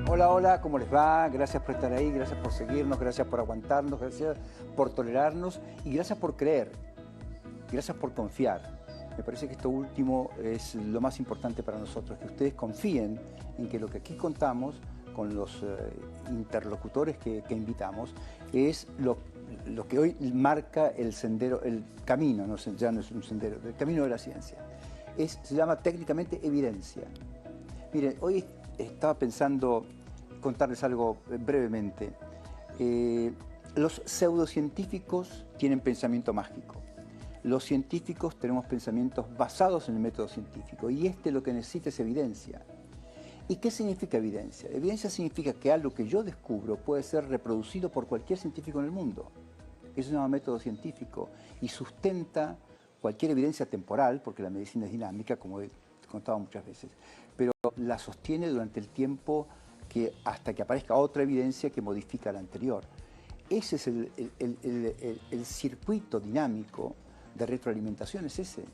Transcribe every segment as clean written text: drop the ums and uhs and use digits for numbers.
Hola, hola, ¿cómo les va? Gracias por estar ahí, gracias por seguirnos, gracias por aguantarnos, gracias por tolerarnos y gracias por creer, gracias por confiar. Me parece que esto último es lo más importante para nosotros, que ustedes confíen en que lo que aquí contamos con los interlocutores que invitamos es lo que hoy marca el sendero, el camino, ya no es un sendero, el camino de la ciencia. Se llama técnicamente evidencia. Miren, hoy estaba pensando contarles algo brevemente. Los pseudocientíficos tienen pensamiento mágico. Los científicos tenemos pensamientos basados en el método científico y lo que necesita es evidencia. ¿Y qué significa evidencia? Evidencia significa que algo que yo descubro puede ser reproducido por cualquier científico en el mundo. Eso se llama método científico y sustenta cualquier evidencia temporal, porque la medicina es dinámica, como he contado muchas veces, pero la sostiene durante el tiempo hasta que aparezca otra evidencia que modifica la anterior. Ese es el circuito dinámico de retroalimentación, es ese.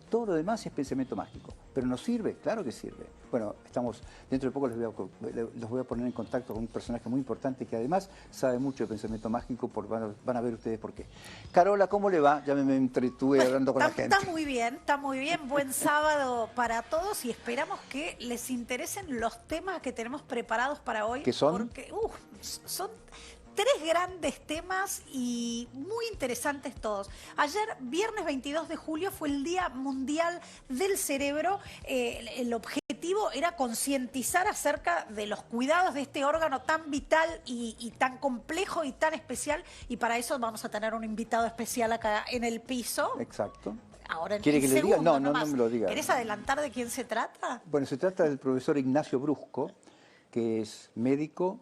Todo lo demás es pensamiento mágico. ¿Pero nos sirve? Claro que sirve. Bueno, dentro de poco los voy a poner en contacto con un personaje muy importante que además sabe mucho de pensamiento mágico, van a ver ustedes por qué. Carola, ¿cómo le va? Ya me entretuve hablando con la gente. Está muy bien, está muy bien. Buen sábado para todos y esperamos que les interesen los temas que tenemos preparados para hoy. ¿Qué son? Porque son tres grandes temas y muy interesantes todos. Ayer, viernes 22 de julio, fue el Día Mundial del Cerebro. El objetivo era concientizar acerca de los cuidados de este órgano tan vital y tan complejo y tan especial. Y para eso vamos a tener un invitado especial acá en el piso. Exacto. Ahora, ¿Quiere que le diga? No me lo diga. ¿Querés adelantar de quién se trata? Bueno, se trata del profesor Ignacio Brusco, que es médico,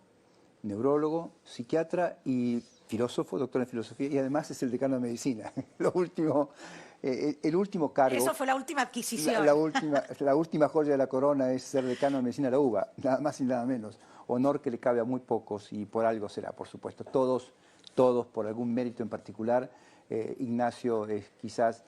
neurólogo, psiquiatra y filósofo, doctor en filosofía, y además es el decano de medicina. El último cargo... Eso fue la última adquisición. La última joya de la corona es ser decano de medicina de la UBA, nada más y nada menos. Honor que le cabe a muy pocos y por algo será, por supuesto. Todos por algún mérito en particular. Ignacio es quizás...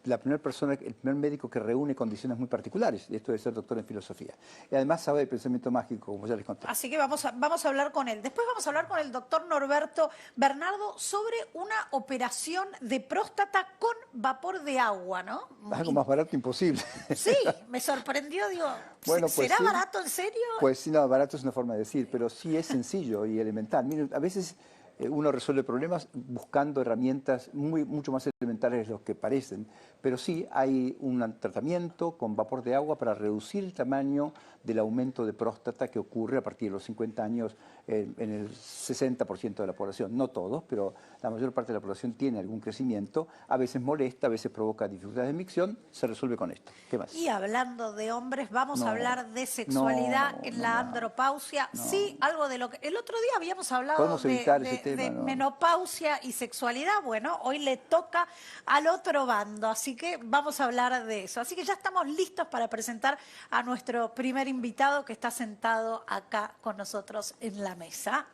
la primera persona, el primer médico que reúne condiciones muy particulares, y esto de ser doctor en filosofía. Y además sabe de pensamiento mágico, como ya les conté. Así que vamos a hablar con él. Después vamos a hablar con el doctor Norberto Bernardo sobre una operación de próstata con vapor de agua, ¿no? Algo más barato imposible. Sí, me sorprendió, digo, bueno, pues ¿será sí, barato en serio? Pues sí, no, barato es una forma de decir, pero sí es sencillo y elemental. Miren, a veces uno resuelve problemas buscando herramientas mucho más elementales de los que parecen, pero sí hay un tratamiento con vapor de agua para reducir el tamaño del aumento de próstata que ocurre a partir de los 50 años en el 60% de la población. No todos, pero la mayor parte de la población tiene algún crecimiento, a veces molesta, a veces provoca dificultades de micción, se resuelve con esto. ¿Qué más? Y hablando de hombres, vamos a hablar de sexualidad en la andropausia. Sí, algo de lo que... El otro día habíamos hablado de menopausia y sexualidad. Bueno, hoy le toca al otro bando, así que vamos a hablar de eso. Así que ya estamos listos para presentar a nuestro primer invitado que está sentado acá con nosotros en la mesa.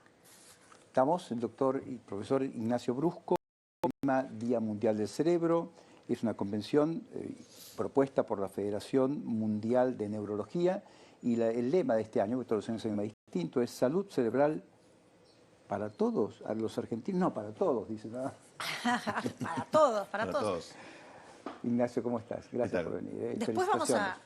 Estamos, el doctor y profesor Ignacio Brusco, Día Mundial del Cerebro. Es una convención propuesta por la Federación Mundial de Neurología y el lema de este año, que todos los años es más distinto, es salud cerebral para todos, a los argentinos, no, para todos, dice. ¿No? para todos. Ignacio, ¿cómo estás? Gracias por venir. Después vamos a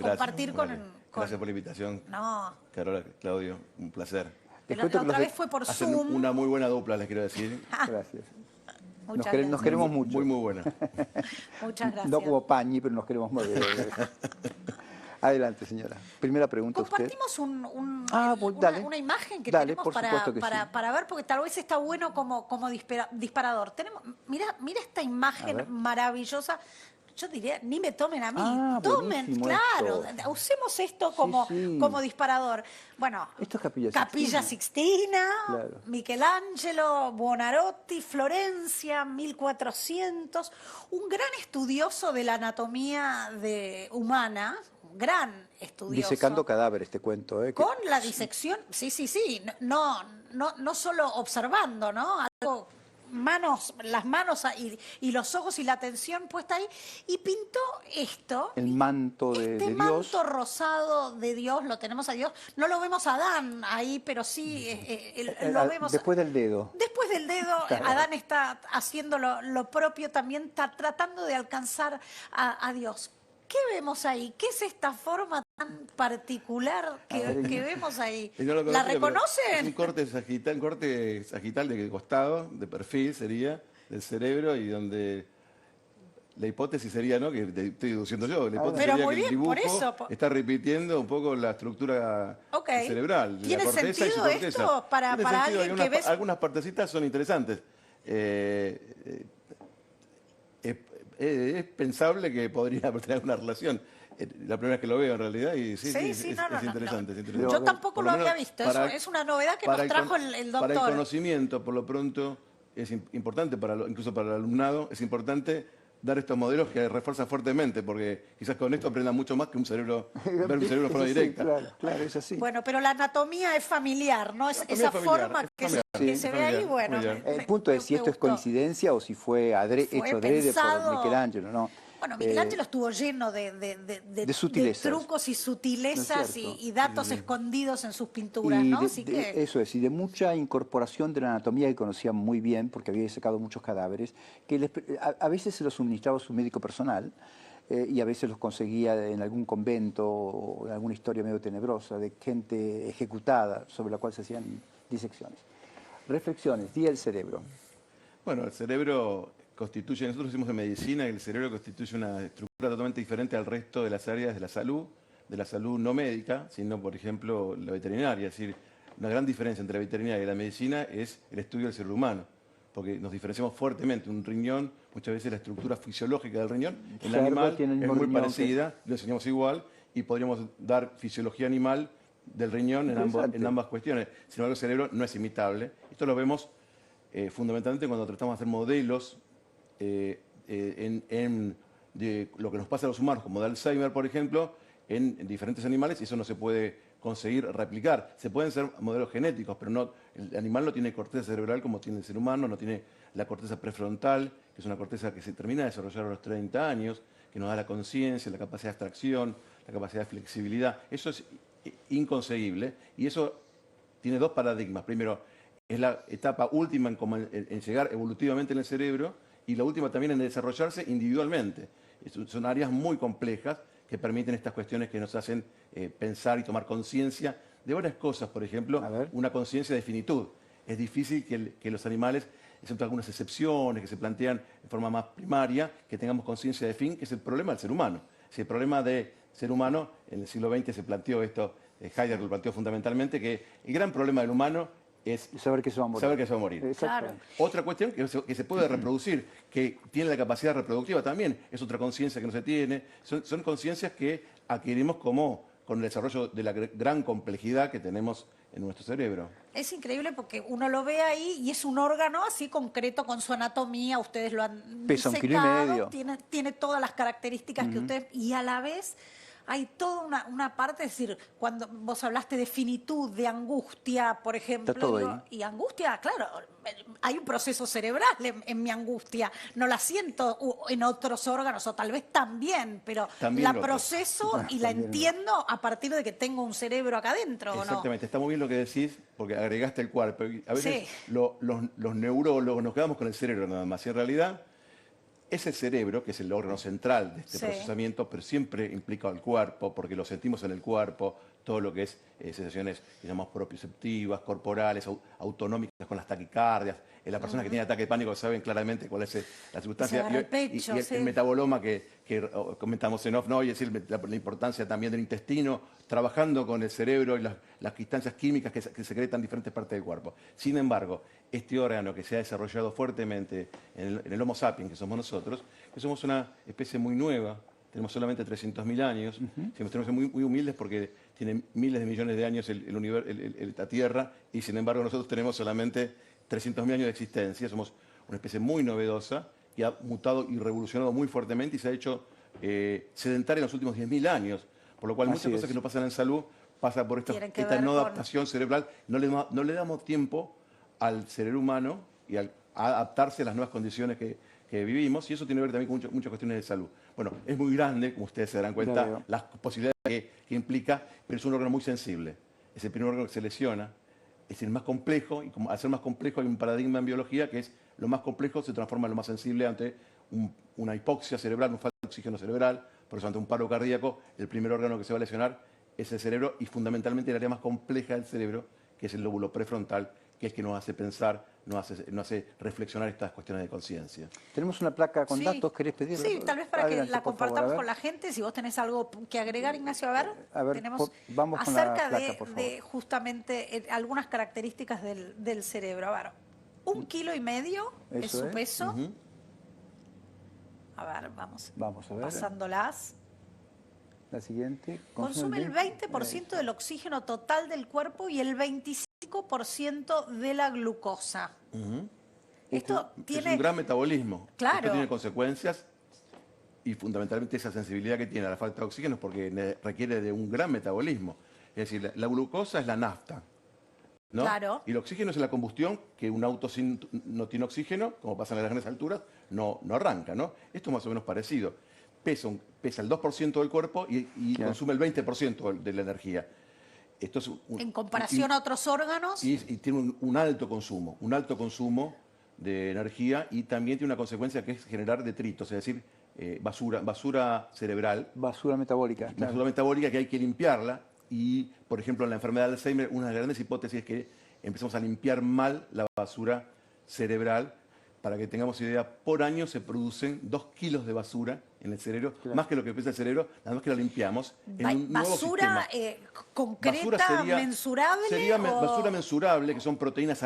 compartir con... Gracias por la invitación. No. Carola, Claudio, un placer. La otra vez fue por Hacen Zoom. una muy buena dupla, les quiero decir. Gracias. Nos queremos mucho. Muy, muy buena. Muchas gracias. No como Pañi, pero nos queremos muy bien. Adelante, señora. Primera pregunta. Compartimos una imagen que dale, tenemos para ver, porque tal vez está bueno como disparador. Mira esta imagen maravillosa. Yo diría, ni me tomen a mí. Tomen, claro. Esto. Usemos esto como disparador. Bueno, esto es Capilla Sixtina, claro. Michelangelo, Buonarroti, Florencia, 1400. Un gran estudioso de la anatomía humana, gran estudioso. Disecando cadáveres, te cuento. Con la disección, sí. No solo observando, ¿no? Algo las manos y los ojos y la atención puesta ahí, y pintó esto. El manto de Este Dios. manto rosado de Dios, lo tenemos a Dios. No lo vemos a Adán ahí, pero sí lo vemos. Después del dedo. Después del dedo, Claro. Adán está haciendo lo propio también, está tratando de alcanzar a Dios. ¿Qué vemos ahí? ¿Qué es esta forma tan particular que vemos ahí? Y no lo ¿La conocía, pero reconocen? Es un corte sagital de costado, de perfil sería, del cerebro, y donde la hipótesis sería, ¿no? Que estoy deduciendo yo, la hipótesis Pero sería muy que el bien, por dibujo eso, está repitiendo un poco la estructura Ok. cerebral. ¿Tiene la corteza y su sentido corteza. esto para Tiene sentido, alguien que ves? algunas partecitas son interesantes. Es pensable que podría tener alguna relación. La primera vez que lo veo en realidad y sí, Sí, es no, interesante. Es Yo interesante. tampoco Por lo menos había visto. para- Es una novedad que para nos el trajo con- el Para el doctor. conocimiento, por lo pronto, es importante, incluso para el alumnado, es importante dar estos modelos que refuerzan fuertemente, porque quizás con esto aprendan mucho más que ver un cerebro de forma Sí, directa. claro, es así. Bueno, pero la anatomía es familiar, ¿no? Es anatomía esa es familiar, forma es que familiar, que sí, se es ve ahí, familiar, bueno. familiar. El punto es si esto es gustó. coincidencia o si fue Fue hecho adrede por pensado. Michelangelo, ¿no? Bueno, Michelangelo estuvo lleno de sutilezas. trucos y sutilezas ¿No es cierto? y datos escondidos en sus pinturas, ¿no? Así que Eso es, y de mucha incorporación de la anatomía que conocía muy bien, porque había sacado muchos cadáveres, que a veces se los suministraba su médico personal, y a veces los conseguía en algún convento o en alguna historia medio tenebrosa de gente ejecutada sobre la cual se hacían disecciones. Reflexiones, día del cerebro. Bueno, el cerebro nosotros decimos en medicina que el cerebro constituye una estructura totalmente diferente al resto de las áreas de la salud no médica, sino, por ejemplo, la veterinaria. Es decir, una gran diferencia entre la veterinaria y la medicina es el estudio del cerebro humano, porque nos diferenciamos fuertemente. Un riñón, muchas veces la estructura fisiológica del riñón, el Cerdo animal tiene el es mismo muy riñón parecida, lo enseñamos igual, y podríamos dar fisiología animal del riñón Interesante. en ambas cuestiones. Sin embargo, el cerebro no es imitable. Esto lo vemos fundamentalmente cuando tratamos de hacer modelos de lo que nos pasa a los humanos, como de Alzheimer, por ejemplo, en diferentes animales, y eso no se puede conseguir replicar. Se pueden ser modelos genéticos, pero el animal no tiene corteza cerebral como tiene el ser humano, no tiene la corteza prefrontal, que es una corteza que se termina de desarrollar a los 30 años, que nos da la conciencia, la capacidad de abstracción, la capacidad de flexibilidad. Eso es inconcebible, y eso tiene dos paradigmas. Primero, es la etapa última en llegar evolutivamente en el cerebro, y la última también en desarrollarse individualmente. Son áreas muy complejas que permiten estas cuestiones que nos hacen pensar y tomar conciencia de varias cosas. Por ejemplo, una conciencia de finitud. Es difícil que los animales, excepto algunas excepciones que se plantean de forma más primaria, que tengamos conciencia de fin, que es el problema del ser humano. Si el problema del ser humano, en el siglo XX se planteó esto, Heidegger lo planteó fundamentalmente, que el gran problema del humano es saber que se va a morir. Saber que se va a morir. Exactamente. Otra cuestión que se puede reproducir, que tiene la capacidad reproductiva también, es otra conciencia que no se tiene. Son conciencias que adquirimos con el desarrollo de la gran complejidad que tenemos en nuestro cerebro. es increíble porque uno lo ve ahí y es un órgano así concreto con su anatomía, ustedes lo han Pesa 1,5 disecado, kilos. tiene todas las características que ustedes, y a la vez hay toda una parte, es decir, cuando vos hablaste de finitud, de angustia, por ejemplo, Está todo ahí. y angustia, claro, hay un proceso cerebral en mi angustia, no la siento en otros órganos, o tal vez también, pero También la lo otro. proceso y la entiendo a partir de que tengo un cerebro acá adentro, ¿o no? Exactamente, está muy bien lo que decís, porque agregaste el cuerpo. A veces Sí. los neurólogos nos quedamos con el cerebro nada más, y en realidad es el cerebro, que es el órgano central de este Sí. procesamiento, pero siempre implica al cuerpo, porque lo sentimos en el cuerpo, todo lo que es sensaciones que llamamos propioceptivas, corporales, autonómicas con las taquicardias. Las personas que tienen ataque de pánico saben claramente cuál es la circunstancia. Se agarra el pecho, y sí. el metaboloma que comentamos en off, ¿no? Y es decir, la importancia también del intestino, trabajando con el cerebro y las sustancias químicas que secretan diferentes partes del cuerpo. Sin embargo, este órgano que se ha desarrollado fuertemente en el Homo sapiens, que somos nosotros, que somos una especie muy nueva, tenemos solamente 300.000 años, tenemos que ser muy, muy humildes porque tiene miles de millones de años la Tierra, y sin embargo nosotros tenemos solamente 300.000 años de existencia, somos una especie muy novedosa que ha mutado y revolucionado muy fuertemente y se ha hecho sedentaria en los últimos 10.000 años, por lo cual muchas cosas que nos pasan en salud pasan por esta Tienen que no ver con- adaptación cerebral. No le damos tiempo al cerebro humano y a adaptarse a las nuevas condiciones que vivimos, y eso tiene que ver también con muchas cuestiones de salud. Bueno, es muy grande, como ustedes se darán cuenta, las posibilidades que implica, pero es un órgano muy sensible. Es el primer órgano que se lesiona, es el más complejo, y como al ser más complejo hay un paradigma en biología que es lo más complejo se transforma en lo más sensible ante una hipoxia cerebral, una falta de oxígeno cerebral, por eso ante un paro cardíaco, el primer órgano que se va a lesionar es el cerebro, y fundamentalmente el área más compleja del cerebro, que es el lóbulo prefrontal, que es que nos hace pensar, nos hace reflexionar estas cuestiones de conciencia. Tenemos una placa con Sí. datos, ¿querés pedirla? Sí, tal vez para Adelante, que la por favor, compartamos a ver. con la gente. Si vos tenés algo que agregar, Ignacio, A ver, tenemos vamos con la acerca placa, por favor. de justamente algunas características del cerebro. A ver, 1,5 kilos es Eso su es. peso. A ver, vamos Vamos a ver. pasándolas. La siguiente. Consume el 20% del oxígeno total del cuerpo y el 25% de la glucosa. Esto tiene... Es un gran metabolismo. Claro. Esto tiene consecuencias, y fundamentalmente esa sensibilidad que tiene a la falta de oxígeno es porque requiere de un gran metabolismo. Es decir, la glucosa es la nafta, ¿no? Claro. Y el oxígeno es la combustión, que un auto no tiene oxígeno, como pasa en las grandes alturas, no arranca, ¿no? Esto es más o menos parecido. Pesa el 2% del cuerpo y consume el 20% de la energía. Esto es en comparación a otros órganos. Y tiene un alto consumo de energía, y también tiene una consecuencia que es generar detritos, es decir, basura cerebral. Basura metabólica. Basura metabólica que hay que limpiarla, y por ejemplo en la enfermedad de Alzheimer una de las grandes hipótesis es que empezamos a limpiar mal la basura cerebral. Para que tengamos idea, por año se producen 2 kilos de basura en el cerebro, más que lo que pesa el cerebro, nada más que la limpiamos en un nuevo ¿Basura sistema. concreta, mensurable? Sería o... basura mensurable, que son proteínas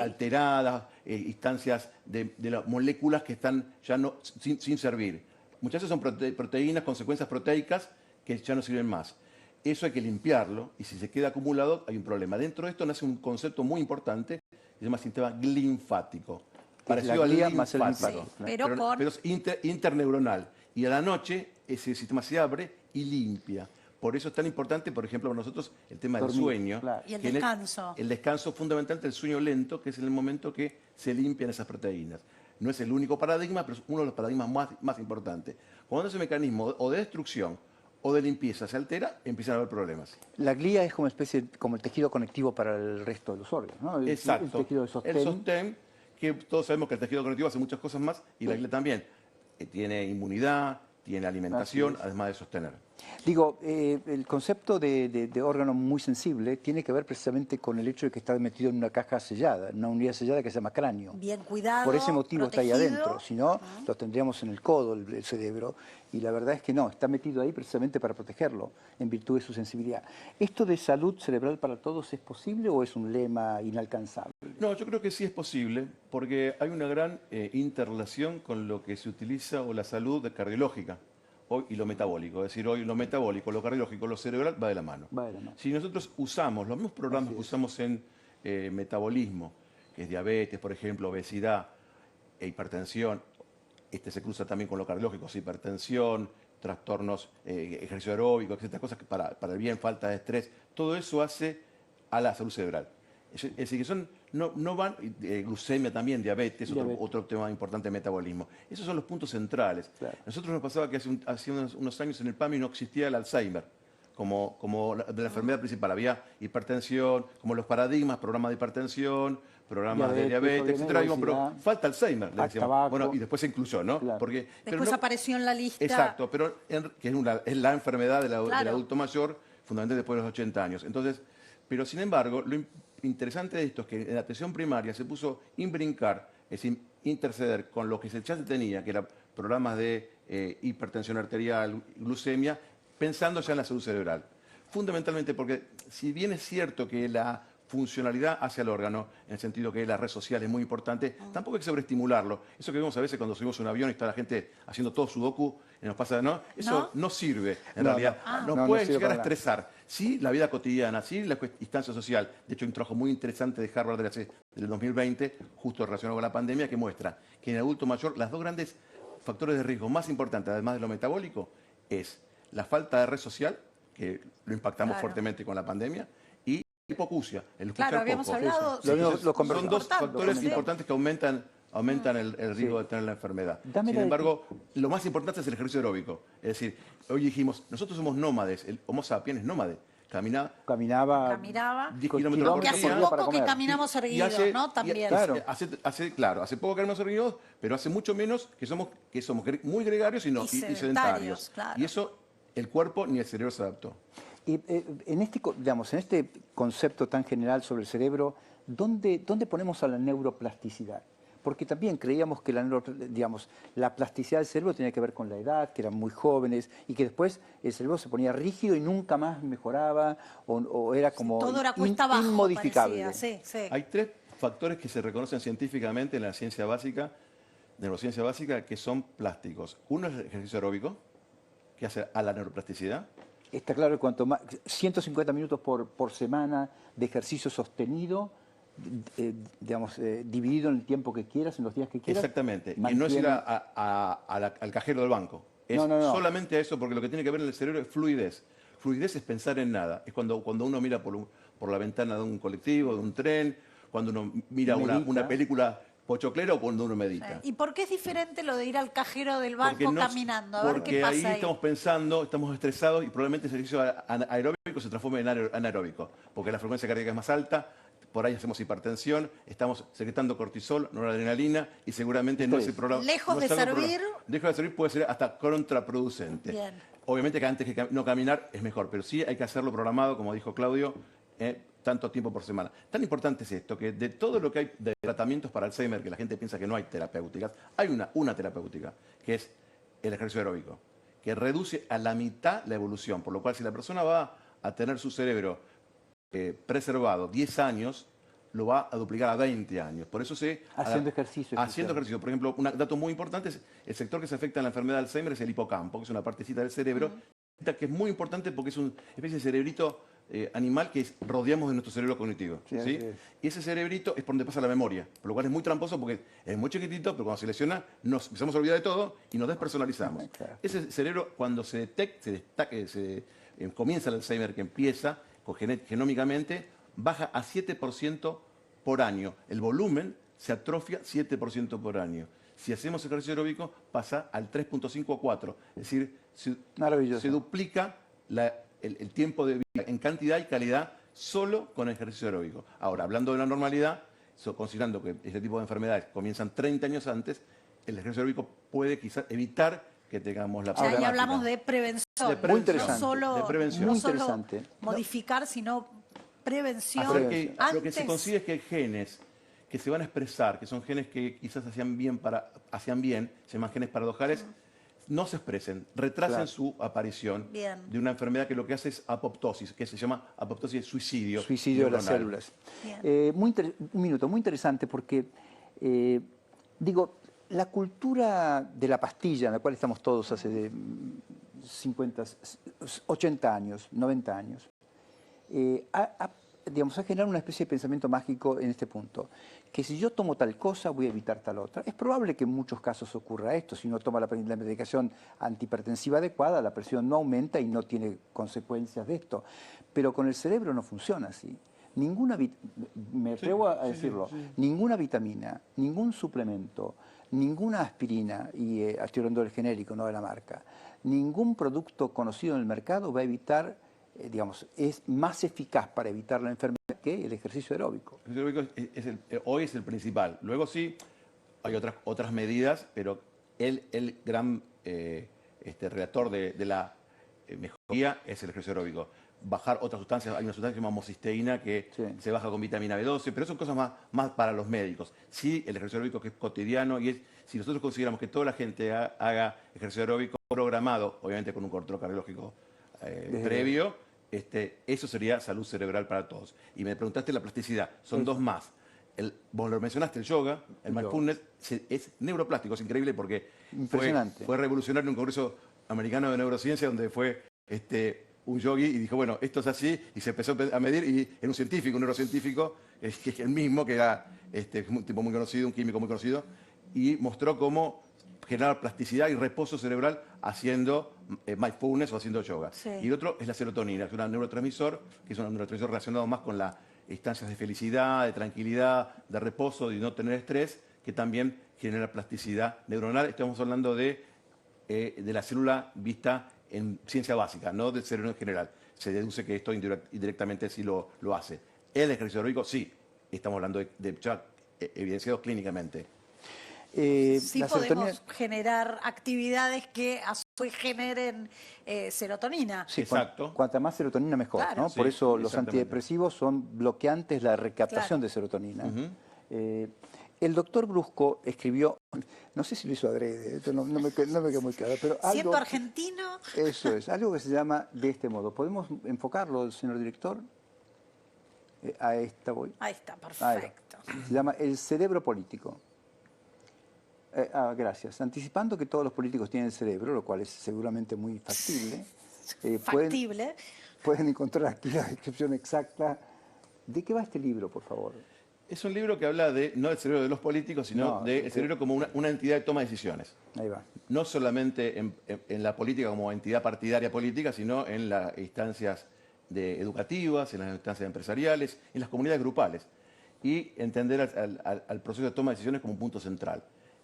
alteradas, instancias de las moléculas que están ya no, sin servir. Muchas veces son proteínas, consecuencias proteicas que ya no sirven más. Eso hay que limpiarlo, y si se queda acumulado hay un problema. Dentro de esto nace un concepto muy importante, se llama sistema linfático. Parecido al linfático, sí, pero es interneuronal. Y a la noche ese sistema se abre y limpia. Por eso es tan importante, por ejemplo, para nosotros el tema del sueño. Claro. Y el descanso. El descanso, fundamentalmente el sueño lento, que es en el momento que se limpian esas proteínas. No es el único paradigma, pero es uno de los paradigmas más importantes. Cuando ese mecanismo o de destrucción o de limpieza se altera, empiezan a haber problemas. La glía es como el tejido conectivo para el resto de los órganos, ¿no? Exacto. El tejido de sostén. El sostén, que todos sabemos que el tejido conectivo hace muchas cosas más, y la glía también. Tiene inmunidad, tiene alimentación, además de sostener. Digo, el concepto de órgano muy sensible tiene que ver precisamente con el hecho de que está metido en una caja sellada, en una unidad sellada que se llama cráneo. Bien cuidado, Por ese motivo protegido. está ahí adentro, si no, lo tendríamos en el codo, el cerebro, y la verdad es que no, está metido ahí precisamente para protegerlo, en virtud de su sensibilidad. ¿Esto de salud cerebral para todos es posible o es un lema inalcanzable? No, yo creo que sí es posible, porque hay una gran interrelación con lo que se utiliza, o la salud cardiológica hoy, y lo metabólico. Es decir, hoy lo metabólico, lo cardiológico, lo cerebral va de la mano. Va de la mano. Si nosotros usamos los mismos programas que usamos en metabolismo, que es diabetes, por ejemplo, obesidad e hipertensión, se cruza también con lo cardiológico, hipertensión, trastornos, ejercicio aeróbico, etcétera, cosas que para el bien, falta de estrés, todo eso hace a la salud cerebral. Es decir, que no van, glucemia también, diabetes, otro tema importante de metabolismo. Esos son los puntos centrales. Claro. Nosotros nos pasaba que hace unos años en el PAMI no existía el Alzheimer como de la enfermedad principal. Había hipertensión, como los paradigmas, programas de hipertensión, programas de diabetes, etcétera. Pero falta Alzheimer, le decíamos. Bueno, y después se incluyó, ¿no? Claro. Después apareció en la lista. Exacto, que es la enfermedad del adulto mayor, fundamentalmente después de los 80 años. Entonces, pero sin embargo, lo interesante de esto es que en la atención primaria se puso brincar, es decir, interceder con lo que ya se tenía, que eran programas de hipertensión arterial, glucemia, pensando ya en la salud cerebral. Fundamentalmente porque, si bien es cierto que la funcionalidad hacia el órgano, en el sentido que la red social es muy importante, tampoco hay que sobreestimularlo. Eso que vemos a veces cuando subimos un avión y está la gente haciendo todo sudoku, y nos pasa, ¿no? Eso no sirve, en realidad. Nos puede llegar a estresar. Sí, la vida cotidiana, sí, la instancia social. De hecho, hay un trabajo muy interesante de Harvard del 2020, justo relacionado con la pandemia, que muestra que en el adulto mayor las dos grandes factores de riesgo más importantes, además de lo metabólico, es la falta de red social, que lo impactamos fuertemente con la pandemia, y hipoacusia, el escuchar Claro, habíamos poco. hablado. Sí, sí. Lo Son dos conversamos. factores Sí. importantes que aumentan el riesgo de tener la enfermedad. Dame Sin la- embargo, lo más importante es el ejercicio aeróbico. Es decir, hoy dijimos, nosotros somos nómades, el Homo sapiens es nómade. Caminaba 10 con kilómetros por Que hace día. para poco que comer. caminamos erguidos, ¿no? También. Claro. Hace poco que caminamos erguidos, pero hace mucho menos que somos muy gregarios y Y sedentarios, sedentarios. claro. Y eso el cuerpo ni el cerebro se adaptó. Y, en este concepto tan general sobre el cerebro, ¿dónde ponemos a la neuroplasticidad? Porque también creíamos que la plasticidad del cerebro tenía que ver con la edad, que eran muy jóvenes, y que después el cerebro se ponía rígido y nunca más mejoraba, o era como Todo era cuesta abajo, inmodificable. parecía. Sí. Hay 3 factores que se reconocen científicamente en la ciencia básica, neurociencia básica, que son plásticos. Uno es el ejercicio aeróbico, que hace a la neuroplasticidad. Está claro que cuanto más, 150 minutos por semana de ejercicio sostenido, dividido en el tiempo que quieras, en los días que quieras. Exactamente. Y no es mantiene- ir al cajero del banco. Es No. solamente eso, porque lo que tiene que ver en el cerebro es fluidez. Fluidez es pensar en nada. Es cuando uno mira por la ventana de un colectivo, de un tren, cuando uno mira una Medita. película pochoclera o cuando uno medita. ¿Y por qué es diferente lo de ir al cajero del banco Porque caminando? A ver porque qué pasa ahí ahí. estamos pensando, estamos estresados y probablemente el ejercicio aeróbico se transforme en anaeróbico, porque la frecuencia cardíaca es más alta, por ahí hacemos hipertensión, estamos secretando cortisol, noradrenalina y seguramente no es el programa. Lejos no de es algo servir. lejos de servir puede ser hasta contraproducente. Bien. Obviamente que antes que no caminar es mejor, pero sí hay que hacerlo programado, como dijo Claudio, tanto tiempo por semana. Tan importante es esto, que de todo lo que hay de tratamientos para Alzheimer, que la gente piensa que no hay terapéuticas, hay una terapéutica, que es el ejercicio aeróbico, que reduce a la mitad la evolución, por lo cual si la persona va a tener su cerebro preservado 10 años, lo va a duplicar a 20 años. Por eso Haciendo ejercicio. Haciendo ejercicio. Por ejemplo, un dato muy importante es el sector que se afecta en la enfermedad de Alzheimer es el hipocampo, que es una partecita del cerebro, que es muy importante porque es una especie de cerebrito animal que rodeamos de nuestro cerebro cognitivo. Sí, ¿sí? así es. Y ese cerebrito es por donde pasa la memoria, por lo cual es muy tramposo porque es muy chiquitito, pero cuando se lesiona nos empezamos a olvidar de todo y nos despersonalizamos. Claro. Ese cerebro, cuando se detecta, comienza el Alzheimer, que empieza genómicamente, baja a 7% por año. El volumen se atrofia 7% por año. Si hacemos ejercicio aeróbico, pasa al 3.5 a 4. Es decir, Maravilloso. se duplica el tiempo de vida en cantidad y calidad solo con ejercicio aeróbico. Ahora, hablando de la normalidad, considerando que este tipo de enfermedades comienzan 30 años antes, el ejercicio aeróbico puede quizás evitar que tengamos la O sea, ahí problemática. hablamos de prevención. De prevención. Muy interesante. No solo, De prevención. no Muy solo interesante. modificar, sino prevención. Hacer que lo que Antes. se consigue es que genes que se van a expresar, que son genes que quizás hacían bien, se llaman genes paradojales, no se expresen, retrasen Claro. su aparición Bien. de una enfermedad que lo que hace es apoptosis, que se llama apoptosis de suicidio. Suicidio de las neuronal. células. Bien. Un minuto, muy interesante porque, la cultura de la pastilla, en la cual estamos todos hace 50, 80 años, 90 años, ha generado una especie de pensamiento mágico en este punto, que si yo tomo tal cosa voy a evitar tal otra. Es probable que en muchos casos ocurra esto. Si uno toma la medicación antihipertensiva adecuada, la presión no aumenta y no tiene consecuencias de esto. Pero con el cerebro no funciona así. Me atrevo a decirlo, ninguna vitamina, ningún suplemento, ninguna aspirina, y estoy hablando del genérico, no de la marca, ningún producto conocido en el mercado va a evitar, es más eficaz para evitar la enfermedad que el ejercicio aeróbico. El ejercicio aeróbico hoy es el principal. Luego sí, hay otras medidas, pero el gran relator de la mejoría es el ejercicio aeróbico. Bajar otras sustancias, hay una sustancia que se llama homocisteína que se baja con vitamina B12, pero son cosas más para los médicos. Sí, el ejercicio aeróbico que es cotidiano y si nosotros consideramos que toda la gente haga ejercicio aeróbico programado, obviamente con un control cardiológico previo, eso sería salud cerebral para todos. Y me preguntaste la plasticidad, son dos más. Vos lo mencionaste, el yoga, el mindfulness, es neuroplástico, es increíble porque fue revolucionario en un congreso americano de neurociencia donde fue un yogui y dijo, bueno, esto es así, y se empezó a medir, y era un científico, un neurocientífico, que es el mismo, que era un tipo muy conocido, un químico muy conocido, y mostró cómo generar plasticidad y reposo cerebral haciendo mindfulness o haciendo yoga. Sí. Y otro es la serotonina, que es un neurotransmisor, que es un neurotransmisor relacionado más con las instancias de felicidad, de tranquilidad, de reposo, de no tener estrés, que también genera plasticidad neuronal. Estamos hablando de la célula vista en ciencia básica, no del cerebro en general. Se deduce que esto indirectamente sí lo hace. El ejercicio aeróbico, sí, estamos hablando de ya evidenciado clínicamente. Sí la podemos serotonina- generar actividades que a su vez generen serotonina. Sí, Exacto. Cuanta más serotonina mejor, Claro. ¿no? Sí, Por eso los exactamente. antidepresivos son bloqueantes la recaptación Claro. de serotonina. El doctor Brusco escribió, no sé si lo hizo adrede, esto no me quedó muy claro, pero Siendo algo, argentino, eso es, algo que se llama de este modo. ¿Podemos enfocarlo, señor director? A esta voy. ahí está, Ahí va. perfecto. Se llama el cerebro político. Gracias. Anticipando que todos los políticos tienen cerebro, lo cual es seguramente muy factible, Factible. pueden encontrar aquí la descripción exacta. ¿De qué va este libro, por favor? Es un libro que habla no del cerebro de los políticos, sino No, del cerebro como una entidad de toma de decisiones. Ahí va. No solamente en la política como entidad partidaria política, sino en las instancias educativas, en las instancias empresariales, en las comunidades grupales. Y entender al proceso de toma de decisiones como un punto central.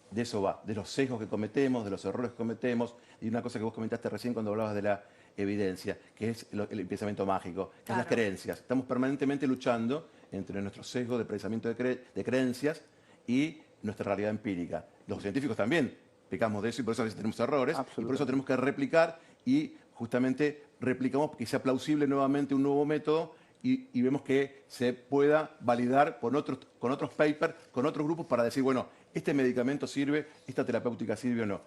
De eso va, de los sesgos que cometemos, de los errores que cometemos, y una cosa que vos comentaste recién cuando hablabas de la evidencia, que es el pensamiento mágico, que es las Claro. creencias. Estamos permanentemente luchando entre nuestros sesgos de pensamiento de creencias y nuestra realidad empírica. Los científicos también pecamos de eso y por eso a veces tenemos errores, y por eso tenemos que replicar y justamente replicamos que sea plausible nuevamente un nuevo método y vemos que se pueda validar con otros papers, con otros grupos para decir, bueno, este medicamento sirve, esta terapéutica sirve o no.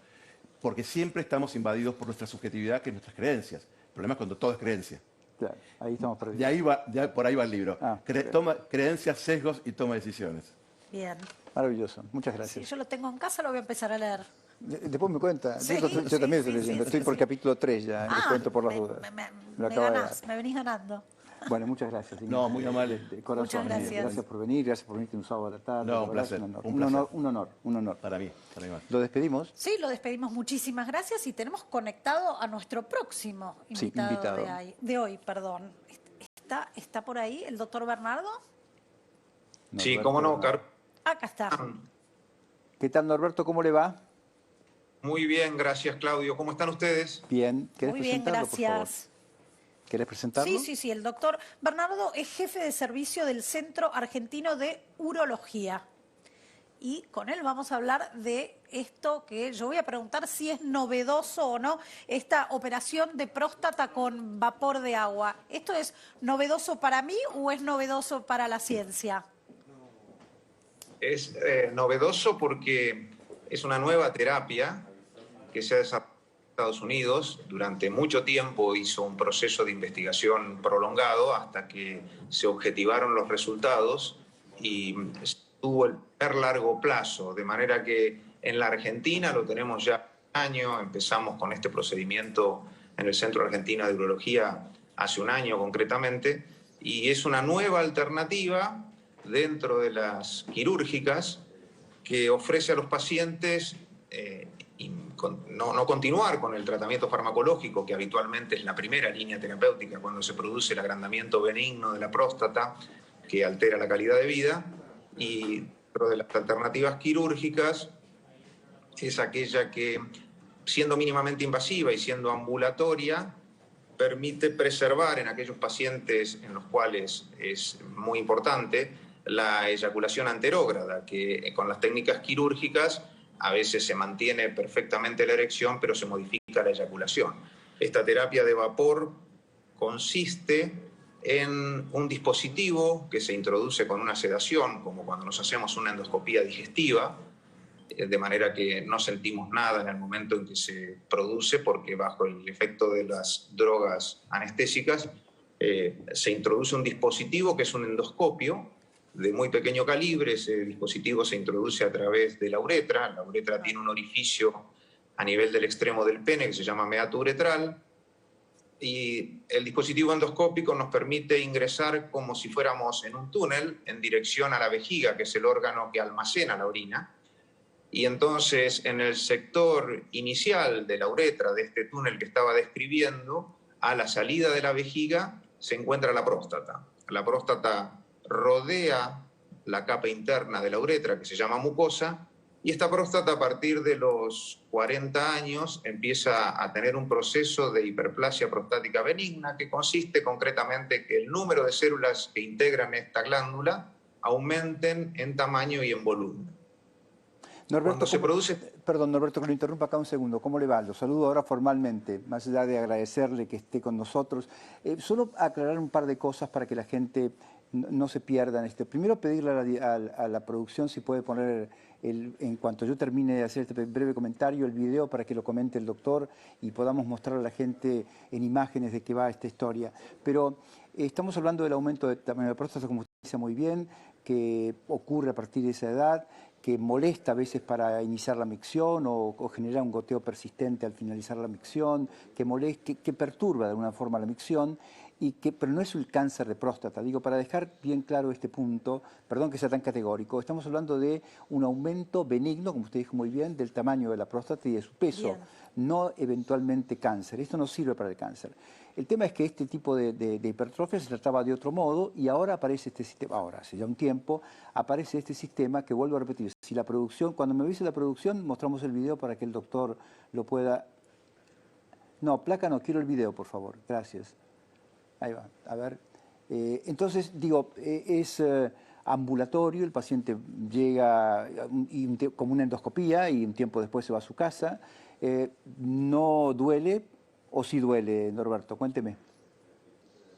Porque siempre estamos invadidos por nuestra subjetividad, que es nuestras creencias. El problema es cuando todo es creencia. Claro, ahí estamos perdidos. Por ahí va el libro. Creencias, sesgos y toma de decisiones. Bien. Maravilloso. Muchas Si gracias. yo lo tengo en casa, lo voy a empezar a leer. Después me cuenta. Sí, yo sí, también sí, estoy leyendo. sí, Estoy sí, por sí. capítulo 3 ya. Les cuento por las dudas. Lo acabo de ganás, dar. me venís ganando. Bueno, muchas gracias. No, muy amable. De corazón. Muchas gracias. Gracias por venir, gracias por venirte un sábado a la tarde. No, La un verdad es placer, Un honor. un Un placer. honor, un honor, un honor. Para mí más. Lo despedimos. Sí, lo despedimos. Muchísimas gracias y tenemos conectado a nuestro próximo Sí, invitado, invitado. de hoy. Perdón. ¿Está por ahí el doctor Bernardo? Sí, Norberto, cómo no, Carlos. Acá está. ¿Qué tal, Norberto? ¿Cómo le va? Muy bien, gracias, Claudio. ¿Cómo están ustedes? Bien. ¿Querés Muy bien, presentarlo, por favor? gracias. ¿Querés presentarlo? Sí. El doctor Bernardo es jefe de servicio del Centro Argentino de Urología. Y con él vamos a hablar de esto que yo voy a preguntar si es novedoso o no, esta operación de próstata con vapor de agua. ¿Esto es novedoso para mí o es novedoso para la ciencia? Es novedoso porque es una nueva terapia que se ha desarrollado en Estados Unidos. Durante mucho tiempo hizo un proceso de investigación prolongado hasta que se objetivaron los resultados y tuvo el primer largo plazo, de manera que en la Argentina lo tenemos ya un año, empezamos con este procedimiento en el Centro Argentino de Urología hace un año concretamente, y es una nueva alternativa dentro de las quirúrgicas que ofrece a los pacientes no continuar con el tratamiento farmacológico, que habitualmente es la primera línea terapéutica cuando se produce el agrandamiento benigno de la próstata, que altera la calidad de vida, y dentro de las alternativas quirúrgicas es aquella que, siendo mínimamente invasiva y siendo ambulatoria, permite preservar en aquellos pacientes en los cuales es muy importante la eyaculación anterógrada, que con las técnicas quirúrgicas a veces se mantiene perfectamente la erección, pero se modifica la eyaculación. Esta terapia de vapor consiste en un dispositivo que se introduce con una sedación, como cuando nos hacemos una endoscopía digestiva, de manera que no sentimos nada en el momento en que se produce, porque bajo el efecto de las drogas anestésicas se introduce un dispositivo que es un endoscopio de muy pequeño calibre. Ese dispositivo se introduce a través de la uretra. La uretra tiene un orificio a nivel del extremo del pene que se llama meato uretral, y el dispositivo endoscópico nos permite ingresar como si fuéramos en un túnel en dirección a la vejiga, que es el órgano que almacena la orina, Y entonces, en el sector inicial de la uretra, de este túnel que estaba describiendo, a la salida de la vejiga se encuentra la próstata. La próstata rodea la capa interna de la uretra, que se llama mucosa, y esta próstata a partir de los 40 años empieza a tener un proceso de hiperplasia prostática benigna, que consiste concretamente en que el número de células que integran esta glándula aumenten en tamaño y en volumen. Norberto, Se produce... Perdón, Norberto, que lo interrumpa acá un segundo. ¿Cómo le va? Lo saludo ahora formalmente, más allá de agradecerle que esté con nosotros. Solo aclarar un par de cosas para que la gente no se pierda en esto. Primero, pedirle a la producción si puede poner, en cuanto yo termine de hacer este breve comentario, el video para que lo comente el doctor y podamos mostrar a la gente en imágenes de qué va esta historia. Pero estamos hablando del aumento de tamaño de próstata, como usted dice muy bien, que ocurre a partir de esa edad, que molesta a veces para iniciar la micción o genera un goteo persistente al finalizar la micción, que perturba de alguna forma la micción, pero no es el cáncer de próstata. Digo, para dejar bien claro este punto, perdón que sea tan categórico, estamos hablando de un aumento benigno, como usted dijo muy bien, del tamaño de la próstata y de su peso, bien, no eventualmente cáncer. Esto no sirve para el cáncer. El tema es que este tipo de hipertrofia se trataba de otro modo y ahora aparece este sistema, ahora hace ya un tiempo, aparece este sistema que, vuelvo a repetir, si la producción, cuando me avise la producción, mostramos el video para que el doctor lo pueda... No, placa no, quiero el video, por favor, gracias. Ahí va, a ver. Entonces, digo, es ambulatorio, el paciente llega como una endoscopía y un tiempo después se va a su casa. No duele, ¿o sí duele, Norberto? Cuénteme.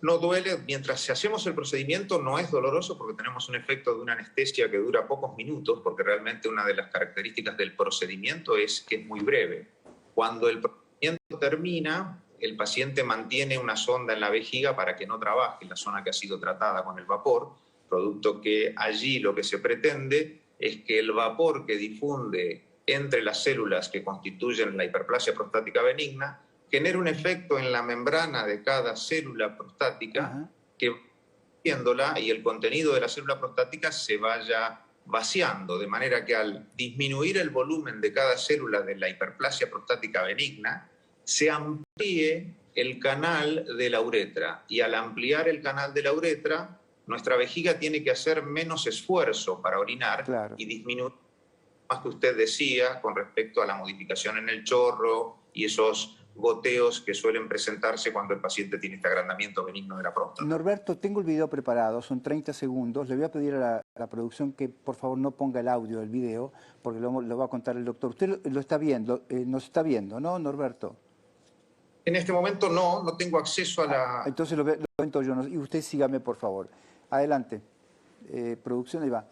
No duele, mientras hacemos el procedimiento no es doloroso porque tenemos un efecto de una anestesia que dura pocos minutos, porque realmente una de las características del procedimiento es que es muy breve. Cuando el procedimiento termina, el paciente mantiene una sonda en la vejiga para que no trabaje la zona que ha sido tratada con el vapor, producto que allí lo que se pretende es que el vapor que difunde entre las células que constituyen la hiperplasia prostática benigna genera un efecto en la membrana de cada célula prostática que viéndola y el contenido de la célula prostática se vaya vaciando, de manera que al disminuir el volumen de cada célula de la hiperplasia prostática benigna, se amplíe el canal de la uretra y al ampliar el canal de la uretra, nuestra vejiga tiene que hacer menos esfuerzo para orinar, claro, y disminuir más que usted decía con respecto a la modificación en el chorro y esos goteos que suelen presentarse cuando el paciente tiene este agrandamiento benigno de la próstata. Norberto, tengo el video preparado, son 30 segundos. Le voy a pedir a la producción que por favor no ponga el audio del video, porque lo va a contar el doctor. Usted lo está viendo, nos está viendo, ¿no, Norberto? En este momento no tengo acceso a la... Entonces lo cuento yo, y usted sígame por favor. Adelante, producción, ahí va.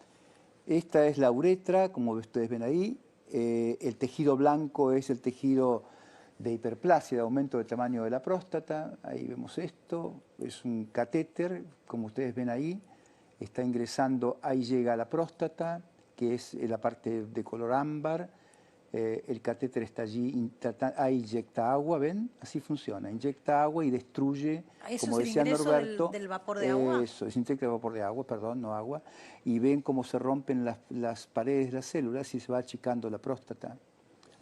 Esta es la uretra, como ustedes ven ahí. El tejido blanco es el tejido de hiperplasia, de aumento del tamaño de la próstata. Ahí vemos esto, es un catéter, como ustedes ven ahí. Está ingresando, ahí llega a la próstata, que es la parte de color ámbar. El catéter está allí, ahí inyecta agua, ¿ven? Así funciona, inyecta agua y destruye, como decía Norberto. Del vapor de agua. Eso, es inyecta el vapor de agua, perdón, no agua. Y ven cómo se rompen las paredes de las células y se va achicando la próstata.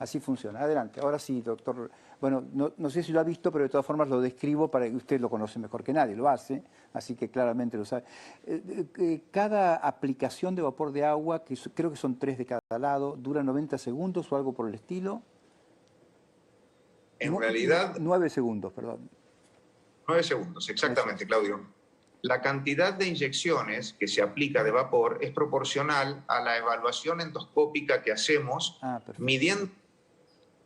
Así funciona. Adelante. Ahora sí, doctor. Bueno, no sé si lo ha visto, pero de todas formas lo describo para que usted lo conoce mejor que nadie, lo hace, así que claramente lo sabe. Cada aplicación de vapor de agua, que creo que son 3 de cada lado, dura 90 segundos o algo por el estilo. En realidad... 9 segundos, perdón. 9 segundos, exactamente, Claudio. La cantidad de inyecciones que se aplica de vapor es proporcional a la evaluación endoscópica que hacemos midiendo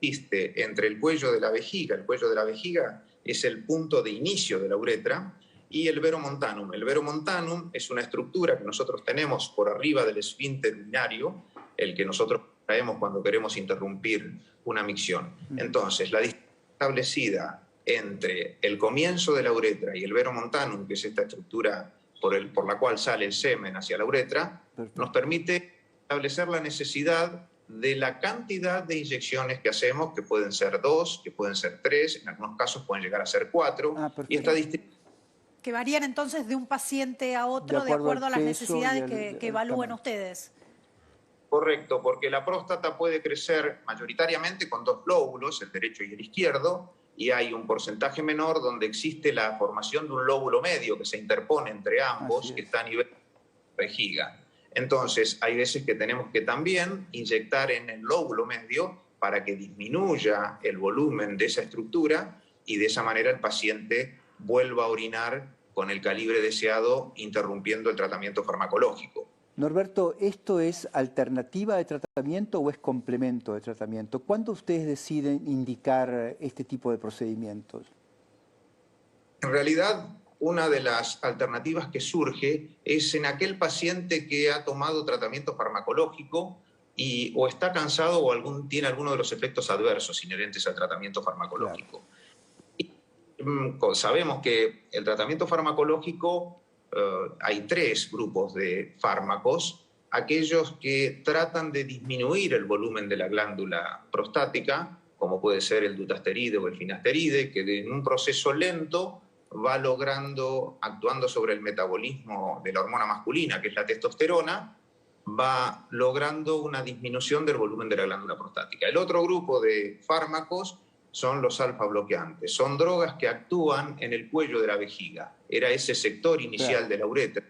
entre el cuello de la vejiga. El cuello de la vejiga es el punto de inicio de la uretra y el veromontanum. El veromontanum es una estructura que nosotros tenemos por arriba del esfínter urinario, el que nosotros traemos cuando queremos interrumpir una micción. Entonces, la distancia establecida entre el comienzo de la uretra y el veromontanum, que es esta estructura por la cual sale el semen hacia la uretra, nos permite establecer la necesidad de la cantidad de inyecciones que hacemos, que pueden ser 2, que pueden ser 3, en algunos casos pueden llegar a ser 4, y esta que varían entonces de un paciente a otro de acuerdo a las necesidades que evalúen ustedes. Correcto, porque la próstata puede crecer mayoritariamente con dos lóbulos, el derecho y el izquierdo, y hay un porcentaje menor donde existe la formación de un lóbulo medio que se interpone entre ambos, que está a nivel de la vejiga. Entonces, hay veces que tenemos que también inyectar en el lóbulo medio para que disminuya el volumen de esa estructura y de esa manera el paciente vuelva a orinar con el calibre deseado, interrumpiendo el tratamiento farmacológico. Norberto, ¿esto es alternativa de tratamiento o es complemento de tratamiento? ¿Cuándo ustedes deciden indicar este tipo de procedimientos? En realidad, una de las alternativas que surge es en aquel paciente que ha tomado tratamiento farmacológico o está cansado o tiene alguno de los efectos adversos inherentes al tratamiento farmacológico. Claro. Sabemos que el tratamiento farmacológico, hay tres grupos de fármacos: aquellos que tratan de disminuir el volumen de la glándula prostática, como puede ser el dutasteride o el finasteride, que en un proceso lento va logrando, actuando sobre el metabolismo de la hormona masculina, que es la testosterona, va logrando una disminución del volumen de la glándula prostática. El otro grupo de fármacos son los alfa bloqueantes. Son drogas que actúan en el cuello de la vejiga. Era ese sector inicial de la uretra.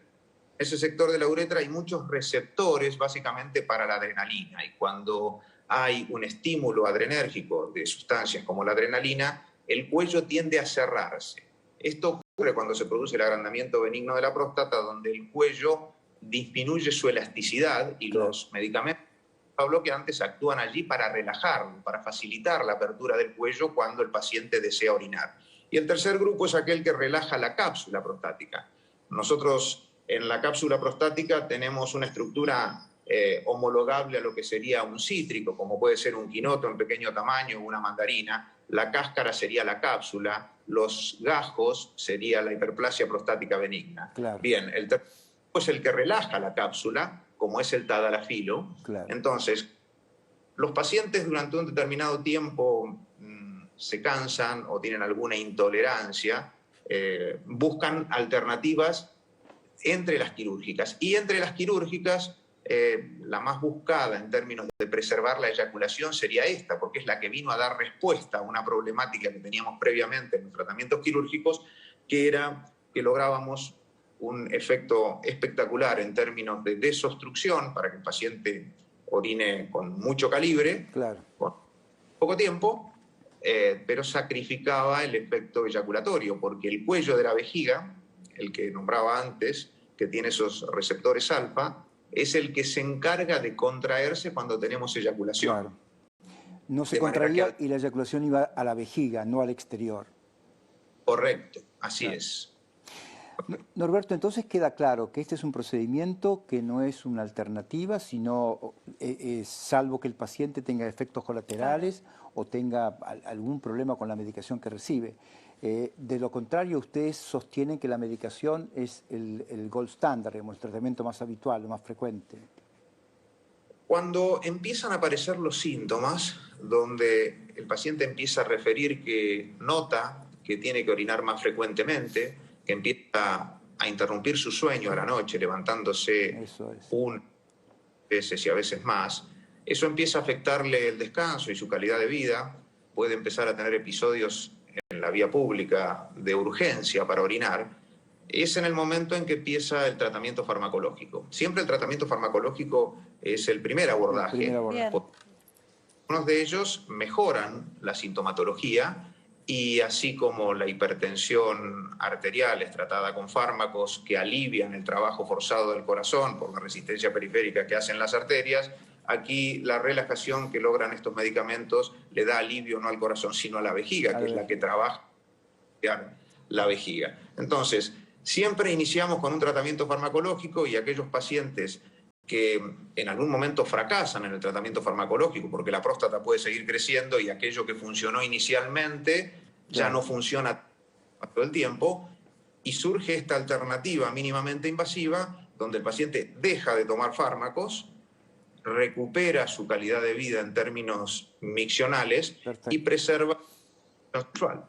Ese sector de la uretra hay muchos receptores básicamente para la adrenalina, y cuando hay un estímulo adrenérgico de sustancias como la adrenalina, el cuello tiende a cerrarse. Esto ocurre cuando se produce el agrandamiento benigno de la próstata, donde el cuello disminuye su elasticidad y los medicamentos bloqueantes actúan allí para relajarlo, para facilitar la apertura del cuello cuando el paciente desea orinar. Y el tercer grupo es aquel que relaja la cápsula prostática. Nosotros en la cápsula prostática tenemos una estructura homologable a lo que sería un cítrico, como puede ser un quinoto en pequeño tamaño o una mandarina. La cáscara sería la cápsula, los gajos sería la hiperplasia prostática benigna. Claro. Bien, el tercer grupo es el que relaja la cápsula, como es el tadalafilo. Claro. Entonces, los pacientes durante un determinado tiempo se cansan o tienen alguna intolerancia, buscan alternativas entre las quirúrgicas. Y entre las quirúrgicas, la más buscada en términos de preservar la eyaculación sería esta, porque es la que vino a dar respuesta a una problemática que teníamos previamente en los tratamientos quirúrgicos, que era que lográbamos un efecto espectacular en términos de desobstrucción para que el paciente orine con mucho calibre, claro, con poco tiempo, pero sacrificaba el efecto eyaculatorio, porque el cuello de la vejiga, el que nombraba antes, que tiene esos receptores alfa, es el que se encarga de contraerse cuando tenemos eyaculación. Claro. No se contraía y la eyaculación iba a la vejiga, no al exterior. Correcto, así es. Norberto, entonces queda claro que este es un procedimiento que no es una alternativa, sino salvo que el paciente tenga efectos colaterales o tenga algún problema con la medicación que recibe. De lo contrario, ustedes sostienen que la medicación es el gold standard, el tratamiento más habitual, lo más frecuente. Cuando empiezan a aparecer los síntomas, donde el paciente empieza a referir que nota que tiene que orinar más frecuentemente, que empieza a interrumpir su sueño a la noche, levantándose una veces y a veces más, eso empieza a afectarle el descanso y su calidad de vida, puede empezar a tener episodios en la vía pública de urgencia para orinar, es en el momento en que empieza el tratamiento farmacológico. Siempre el tratamiento farmacológico es el primer abordaje. Algunos de ellos mejoran la sintomatología, y así como la hipertensión arterial es tratada con fármacos que alivian el trabajo forzado del corazón por la resistencia periférica que hacen las arterias, aquí la relajación que logran estos medicamentos le da alivio no al corazón, sino a la vejiga, que es la que trabaja la vejiga. Entonces, siempre iniciamos con un tratamiento farmacológico, y aquellos pacientes que en algún momento fracasan en el tratamiento farmacológico, porque la próstata puede seguir creciendo y aquello que funcionó inicialmente ya no funciona todo el tiempo, y surge esta alternativa mínimamente invasiva, donde el paciente deja de tomar fármacos, recupera su calidad de vida en términos miccionales y preserva lo sexual.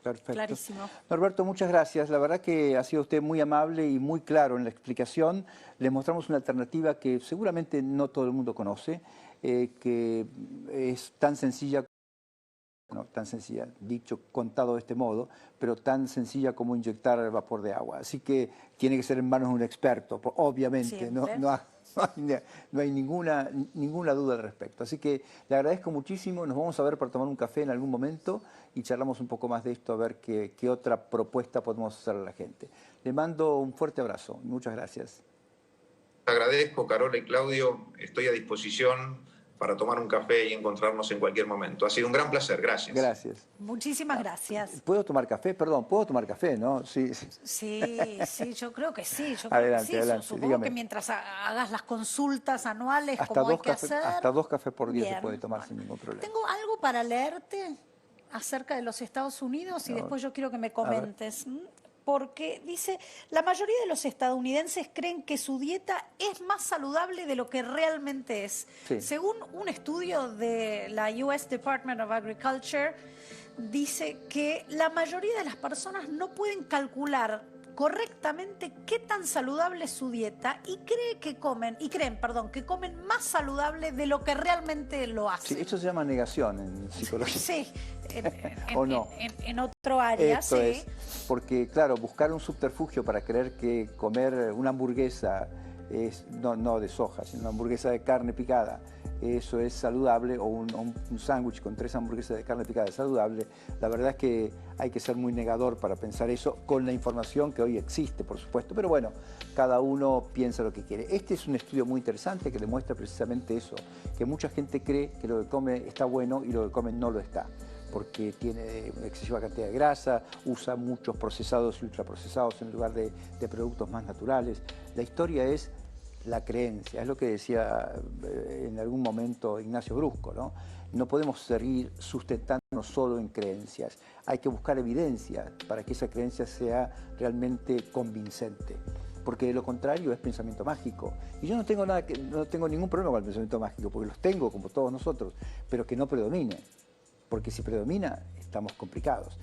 Perfecto. Clarísimo. Norberto, muchas gracias. La verdad que ha sido usted muy amable y muy claro en la explicación. Le mostramos una alternativa que seguramente no todo el mundo conoce, que es tan sencilla, no tan sencilla, dicho, contado de este modo, pero tan sencilla como inyectar el vapor de agua. Así que tiene que ser en manos de un experto, obviamente, no hay ninguna duda al respecto. Así que le agradezco muchísimo, nos vamos a ver para tomar un café en algún momento y charlamos un poco más de esto, a ver qué otra propuesta podemos hacer a la gente. Le mando un fuerte abrazo, muchas gracias. Te agradezco, Carola y Claudio, estoy a disposición para tomar un café y encontrarnos en cualquier momento. Ha sido un gran placer, gracias. Gracias. Muchísimas gracias. ¿Puedo tomar café? Perdón, ¿puedo tomar café, no? Sí. Sí, yo creo que sí. Adelante, Supongo dígame. que mientras hagas las consultas anuales Hasta como hay dos que cafés, hacer... hasta 2 cafés por día Bien, se puede tomar bueno. sin ningún problema. Tengo algo para leerte acerca de los Estados Unidos y después yo quiero que me comentes. Porque dice, la mayoría de los estadounidenses creen que su dieta es más saludable de lo que realmente es. Sí. Según un estudio de la US Department of Agriculture, dice que la mayoría de las personas no pueden calcular correctamente qué tan saludable es su dieta y creen que comen más saludable de lo que realmente lo hacen. Sí, esto se llama negación en psicología. Sí, ¿O no? en otro área, Esto sí. es, porque claro, buscar un subterfugio para creer que comer una hamburguesa, no de soja, sino una hamburguesa de carne picada, eso es saludable, o un sándwich con 3 hamburguesas de carne picada es saludable. La verdad es que hay que ser muy negador para pensar eso con la información que hoy existe, por supuesto. Pero bueno, cada uno piensa lo que quiere. Este es un estudio muy interesante que demuestra precisamente eso, que mucha gente cree que lo que come está bueno y lo que come no lo está, porque tiene una excesiva cantidad de grasa, usa muchos procesados y ultraprocesados en lugar de productos más naturales. La historia es la creencia, es lo que decía en algún momento Ignacio Brusco, ¿no? No podemos seguir sustentándonos solo en creencias, hay que buscar evidencia para que esa creencia sea realmente convincente, porque de lo contrario es pensamiento mágico. Y yo no tengo ningún problema con el pensamiento mágico, porque los tengo como todos nosotros, pero que no predomine, porque si predomina estamos complicados.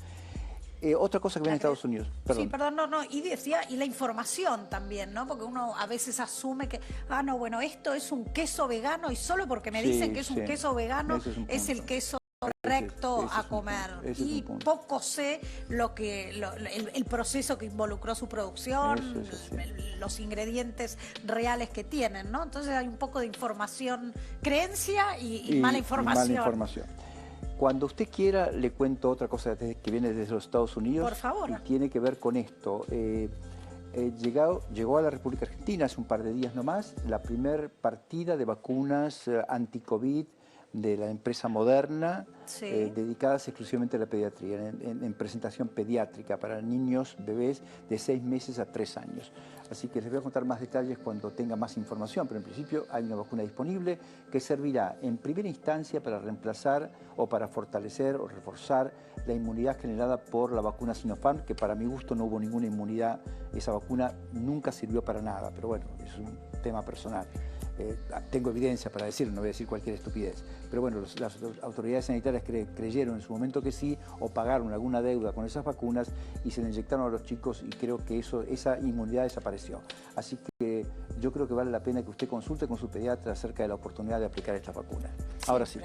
Otra cosa que viene en Estados Unidos. Perdón. Sí, perdón, y decía, y la información también, ¿no? Porque uno a veces asume que, bueno, esto es un queso vegano y solo porque me dicen que es un queso vegano es el queso correcto a comer. Y poco sé el proceso que involucró su producción, los ingredientes reales que tienen, ¿no? Entonces hay un poco de información, creencia y mala información. Mala información. Cuando usted quiera, le cuento otra cosa que viene desde los Estados Unidos. Por favor. Y tiene que ver con esto. Llegó a la República Argentina hace un par de días nomás la primer partida de vacunas anti-COVID de la empresa Moderna, dedicadas exclusivamente a la pediatría, en presentación pediátrica para niños, bebés de 6 meses a 3 años. Así que les voy a contar más detalles cuando tenga más información, pero en principio hay una vacuna disponible que servirá en primera instancia para reemplazar o para fortalecer o reforzar la inmunidad generada por la vacuna Sinopharm, que para mi gusto no hubo ninguna inmunidad, esa vacuna nunca sirvió para nada, pero bueno, es un tema personal. Tengo evidencia para decirlo, no voy a decir cualquier estupidez, pero bueno, las autoridades sanitarias creyeron en su momento que sí, o pagaron alguna deuda con esas vacunas y se le inyectaron a los chicos y creo que esa inmunidad desapareció. Así que yo creo que vale la pena que usted consulte con su pediatra acerca de la oportunidad de aplicar estas vacunas. Ahora sí.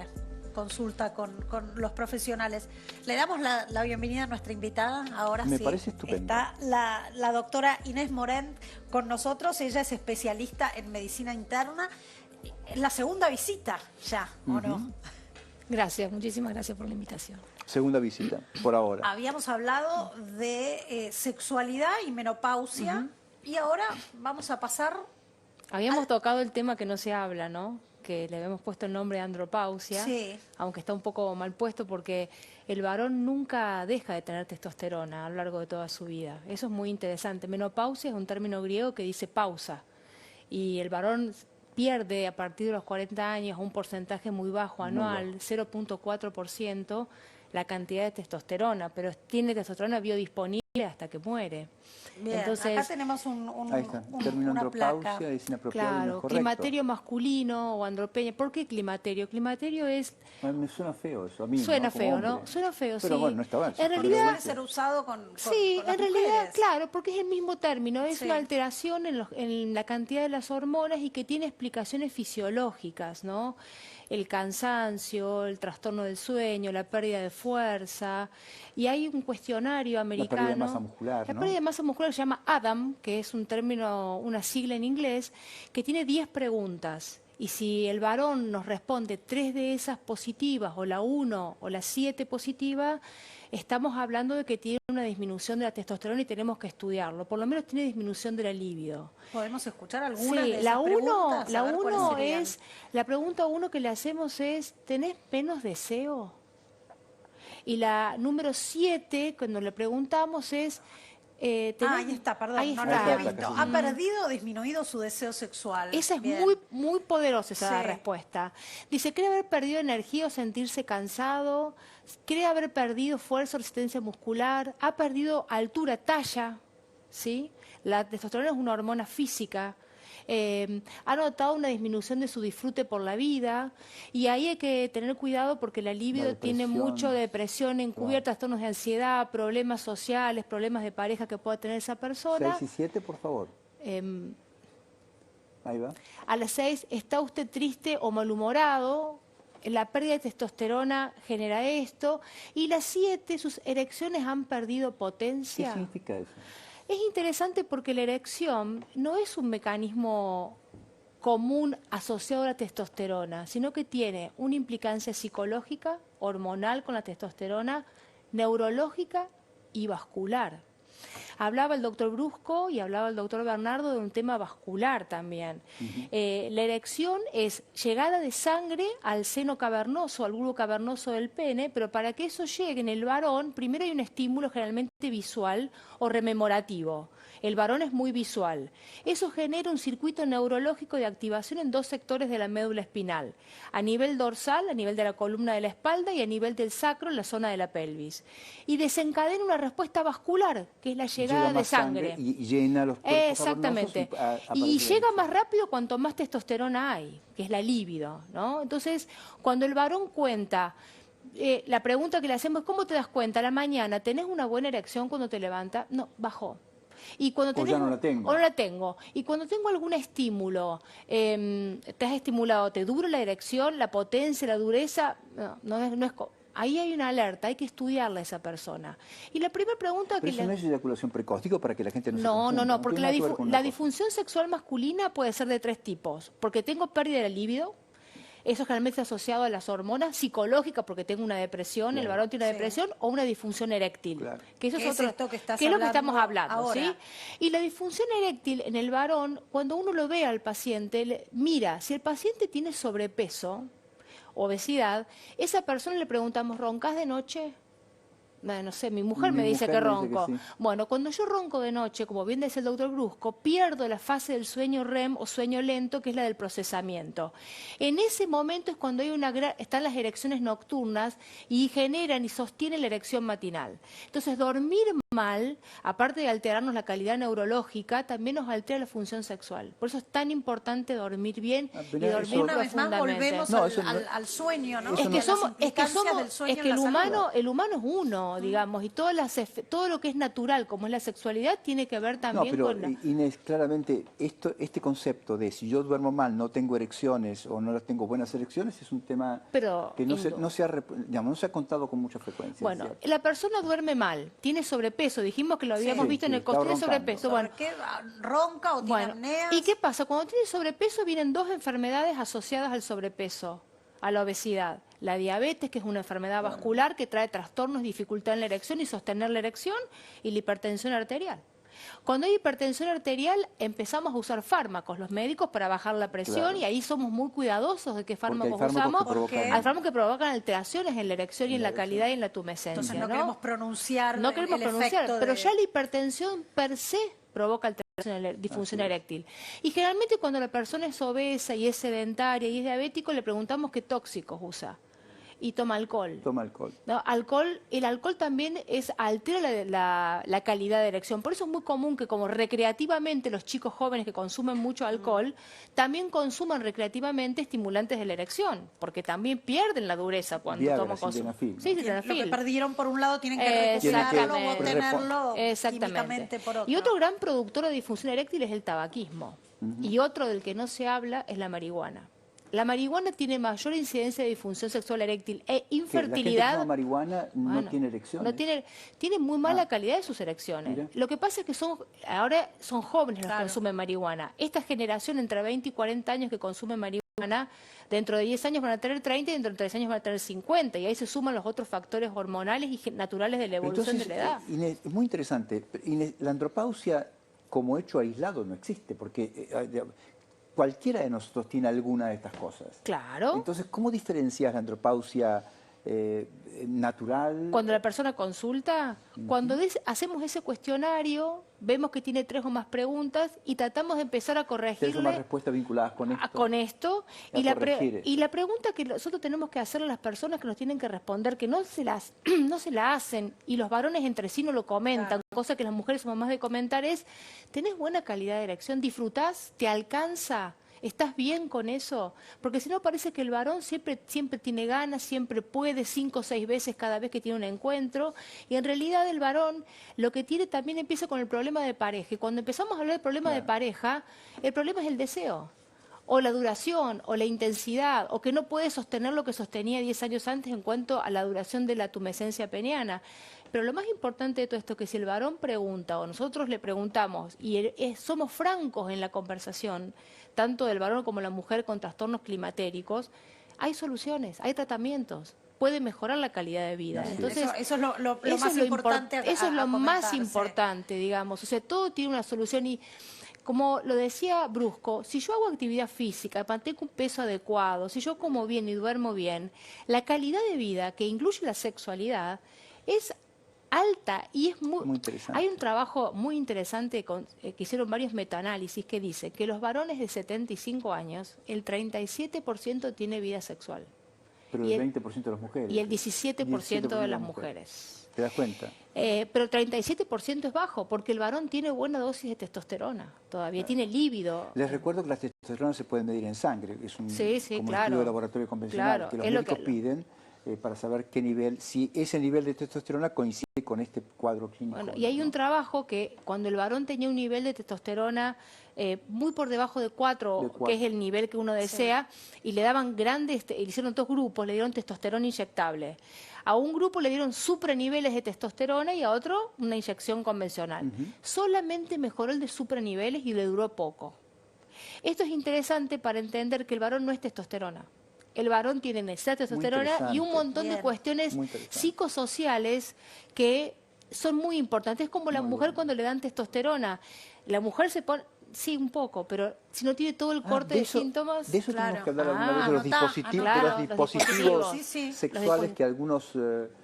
Consulta con los profesionales. Le damos la bienvenida a nuestra invitada. Ahora Me parece estupendo. Está la doctora Inés Morent con nosotros. Ella es especialista en medicina interna. La segunda visita ya, ¿o no? Gracias, muchísimas gracias por la invitación. Segunda visita, por ahora. Habíamos hablado de sexualidad y menopausia y ahora vamos a pasar... Habíamos tocado el tema que no se habla, ¿no? Que le habíamos puesto el nombre de andropausia, aunque está un poco mal puesto porque el varón nunca deja de tener testosterona a lo largo de toda su vida. Eso es muy interesante. Menopausia es un término griego que dice pausa y el varón pierde a partir de los 40 años un porcentaje muy bajo anual, 0.4%, la cantidad de testosterona, pero tiene testosterona biodisponible hasta que muere. Bien, Entonces, acá tenemos ahí está, término una placa. andropausia es inapropiado y no claro, es correcto. climaterio masculino o andropenia. ¿Por qué climaterio? Climaterio es... Me suena feo eso a mí. Suena ¿no? Como feo, hombre. ¿no? Suena feo, Pero sí. bueno, no está mal. En realidad, Puede ser usado con sí, con las en realidad, mujeres. claro, porque es el mismo término, es Sí. una alteración en la cantidad de las hormonas y que tiene explicaciones fisiológicas, ¿no? El cansancio, el trastorno del sueño, la pérdida de fuerza, y hay un cuestionario americano. La pérdida de masa muscular, La ¿no? pérdida de masa muscular se llama ADAM, que es un término, una sigla en inglés, que tiene 10 preguntas. Y si el varón nos responde 3 de esas positivas, o la 1 o la 7 positiva, estamos hablando de que tiene una disminución de la testosterona y tenemos que estudiarlo. Por lo menos tiene disminución de la libido. ¿Podemos escuchar algunas Sí, de esas la preguntas? la A ver, ¿cuáles uno serían? es, la pregunta 1 que le hacemos es, ¿tenés menos deseo? Y la número 7, cuando le preguntamos es, ahí está, perdón, ahí no está. la había Ahí está, visto. casi. ¿Ha perdido o disminuido su deseo sexual? Esa es Bien. muy, muy poderosa esa Sí. respuesta. Dice, ¿cree haber perdido energía o sentirse cansado? ¿Cree haber perdido fuerza o resistencia muscular? ¿Ha perdido altura, talla? ¿Sí? La testosterona es una hormona física. Ha notado una disminución de su disfrute por la vida, y ahí hay que tener cuidado porque la libido tiene mucho de depresión encubierta, trastornos de ansiedad, problemas sociales, problemas de pareja que pueda tener esa persona. 6 y 7, por favor. Ahí va. A las 6, ¿está usted triste o malhumorado? La pérdida de testosterona genera esto. Y las 7, sus erecciones han perdido ¿Qué potencia. significa eso? Es interesante porque la erección no es un mecanismo común asociado a la testosterona, sino que tiene una implicancia psicológica, hormonal con la testosterona, neurológica y vascular. Hablaba el doctor Brusco y hablaba el doctor Bernardo de un tema vascular también. La erección es llegada de sangre al seno cavernoso, al bulbo cavernoso del pene, pero para que eso llegue en el varón, primero hay un estímulo generalmente visual o rememorativo. El varón es muy visual. Eso genera un circuito neurológico de activación en 2 sectores de la médula espinal, a nivel dorsal, a nivel de la columna de la espalda, y a nivel del sacro, en la zona de la pelvis. Y desencadena una respuesta vascular, que es la llegada Llega de más sangre. Y llena los cuerpos Exactamente. cavernosos Y aparece llega la más rápido cuanto más testosterona hay, que es la libido, ¿no? Entonces, cuando el varón cuenta, la pregunta que le hacemos es, ¿cómo te das cuenta? A la mañana, ¿tenés una buena erección cuando te levantas? No, bajó. Y cuando O ya no la tengo. O no la tengo. Y cuando tengo algún estímulo, ¿te has estimulado? ¿Te dura la erección, la potencia, la dureza? No es ahí hay una alerta, hay que estudiarla a esa persona. Y la primera pregunta Pero eso no es eyaculación precoz, digo, para que la gente no se confunda. No, porque tiene nada que ver con una cosa. disfunción sexual masculina puede ser de 3 tipos. Porque tengo pérdida de libido, eso generalmente está asociado a las hormonas, psicológica porque tengo una depresión, el varón tiene una depresión, o una disfunción eréctil. Claro. Que eso ¿Qué es esto que estás es lo que estamos hablando hablando, ¿sí? ahora? Y la disfunción eréctil en el varón, cuando uno lo ve al paciente, mira, si el paciente tiene sobrepeso, obesidad, esa persona le preguntamos, ¿roncas de noche? No sé, mi mujer me dice que ronco. sí. Bueno, cuando yo ronco de noche, como bien dice el doctor Brusco, pierdo la fase del sueño REM o sueño lento, que es la del procesamiento. En ese momento es cuando hay están las erecciones nocturnas y generan y sostienen la erección matinal. Entonces, dormir mal, aparte de alterarnos la calidad neurológica, también nos altera la función sexual. Por eso es tan importante dormir bien y pero dormir Una vez más profundamente. volvemos No, eso no- al sueño, ¿no? Es que Las somos, implicancias del sueño es que en el la salud. humano es uno, digamos, y todo lo que es natural, como es la sexualidad, tiene que ver No, también pero con la... Inés, claramente, este concepto de si yo duermo mal, no tengo erecciones o no las tengo buenas erecciones, es un tema Pero, que no se ha contado con mucha frecuencia. Bueno, es cierto. la persona duerme mal, tiene sobrepeso, dijimos que lo habíamos Sí, visto en sí, el costo de está roncando. sobrepeso. Bueno, ¿Por qué ronca o tiene bueno, apneas? ¿y qué pasa? Cuando tiene sobrepeso vienen 2 enfermedades asociadas al sobrepeso, a la obesidad. La diabetes, que es una enfermedad vascular que trae trastornos, dificultad en la erección y sostener la erección, y la hipertensión arterial. Cuando hay hipertensión arterial empezamos a usar fármacos, los médicos, para bajar la presión, Claro. y ahí somos muy cuidadosos de qué Porque hay fármacos fármacos usamos. que provocan- Hay fármacos que provocan alteraciones en la erección y en la erección. calidad y en la tumescencia. Entonces no ¿no? queremos pronunciar No queremos el pronunciar, efecto pero de... ya la hipertensión per se provoca alteración en la disfunción eréctil. Y generalmente cuando la persona es obesa y es sedentaria y es diabético, le preguntamos qué tóxicos usa. y toma alcohol. Toma alcohol. ¿No? El alcohol también altera la calidad de erección. Por eso es muy común que como recreativamente los chicos jóvenes que consumen mucho alcohol también consuman recreativamente estimulantes de la erección, porque también pierden la dureza cuando Viagra, consumen. sildenafil, ¿no? Sí, sildenafil. Lo que perdieron por un lado tienen que recuperarlo o tenerlo Exactamente. por otro. Y otro gran productor de disfunción eréctil es el tabaquismo. Y otro del que no se habla es la marihuana. La marihuana tiene mayor incidencia de disfunción sexual eréctil e infertilidad. La gente que toma marihuana no tiene erecciones. Tiene muy mala calidad de sus erecciones. Mira. Lo que pasa es que ahora son jóvenes los que consumen marihuana. Esta generación entre 20 y 40 años que consumen marihuana, dentro de 10 años van a tener 30 y dentro de 3 años van a tener 50. Y ahí se suman los otros factores hormonales y naturales de la evolución de la edad. Inés, es muy interesante. Inés, la andropausia como hecho aislado no existe, porque cualquiera de nosotros tiene alguna de estas cosas. Claro. Entonces, ¿cómo diferencias la andropausia natural? Cuando la persona consulta, cuando hacemos ese cuestionario, vemos que tiene 3 o más preguntas y tratamos de empezar a corregirle. 3 o más respuestas vinculadas con esto. Y la pregunta que nosotros tenemos que hacerle a las personas que nos tienen que responder, que no se la hacen, y los varones entre sí no lo comentan, cosa que las mujeres somos más de comentar, es: ¿tenés buena calidad de erección? ¿Disfrutás? ¿Te alcanza? ¿Estás bien con eso? Porque si no parece que el varón siempre tiene ganas, siempre puede 5 o 6 veces cada vez que tiene un encuentro. Y en realidad el varón lo que tiene también empieza con el problema de pareja. Y cuando empezamos a hablar del problema de pareja, el problema es el deseo. O la duración, o la intensidad, o que no puede sostener lo que sostenía 10 años antes en cuanto a la duración de la tumescencia peniana. Pero lo más importante de todo esto es que si el varón pregunta o nosotros le preguntamos y somos francos en la conversación, tanto del varón como la mujer con trastornos climatéricos, hay soluciones, hay tratamientos, puede mejorar la calidad de vida. Entonces, eso es lo más importante. Eso es lo más importante, digamos. O sea, todo tiene una solución y, como lo decía Brusco, si yo hago actividad física, mantengo un peso adecuado, si yo como bien y duermo bien, la calidad de vida, que incluye la sexualidad, es alta y es muy interesante. Hay un trabajo muy interesante que hicieron varios metaanálisis que dice que los varones de 75 años, el 37% tiene vida sexual. Pero el 20% de las mujeres. Y el 17% de las mujeres. ¿Te das cuenta? Pero el 37% es bajo, porque el varón tiene buena dosis de testosterona, todavía tiene líbido. Les recuerdo que la testosterona se puede medir en sangre, es un estudio de laboratorio convencional que los médicos piden para saber qué nivel, si ese nivel de testosterona coincide con este cuadro clínico. Bueno, y hay un trabajo que cuando el varón tenía un nivel de testosterona muy por debajo de 4, que es el nivel que uno desea, y le daban le hicieron 2 grupos, le dieron testosterona inyectable. A un grupo le dieron supraniveles de testosterona y a otro una inyección convencional. Solamente mejoró el de supraniveles y le duró poco. Esto es interesante para entender que el varón no es testosterona. El varón tiene necesidad de testosterona y un montón de cuestiones psicosociales que son muy importantes. Es como la mujer cuando le dan testosterona. La mujer se pone... Sí, un poco, pero si no tiene todo el corte de síntomas... De eso tenemos que hablar alguna vez, de los dispositivos sexuales que algunos...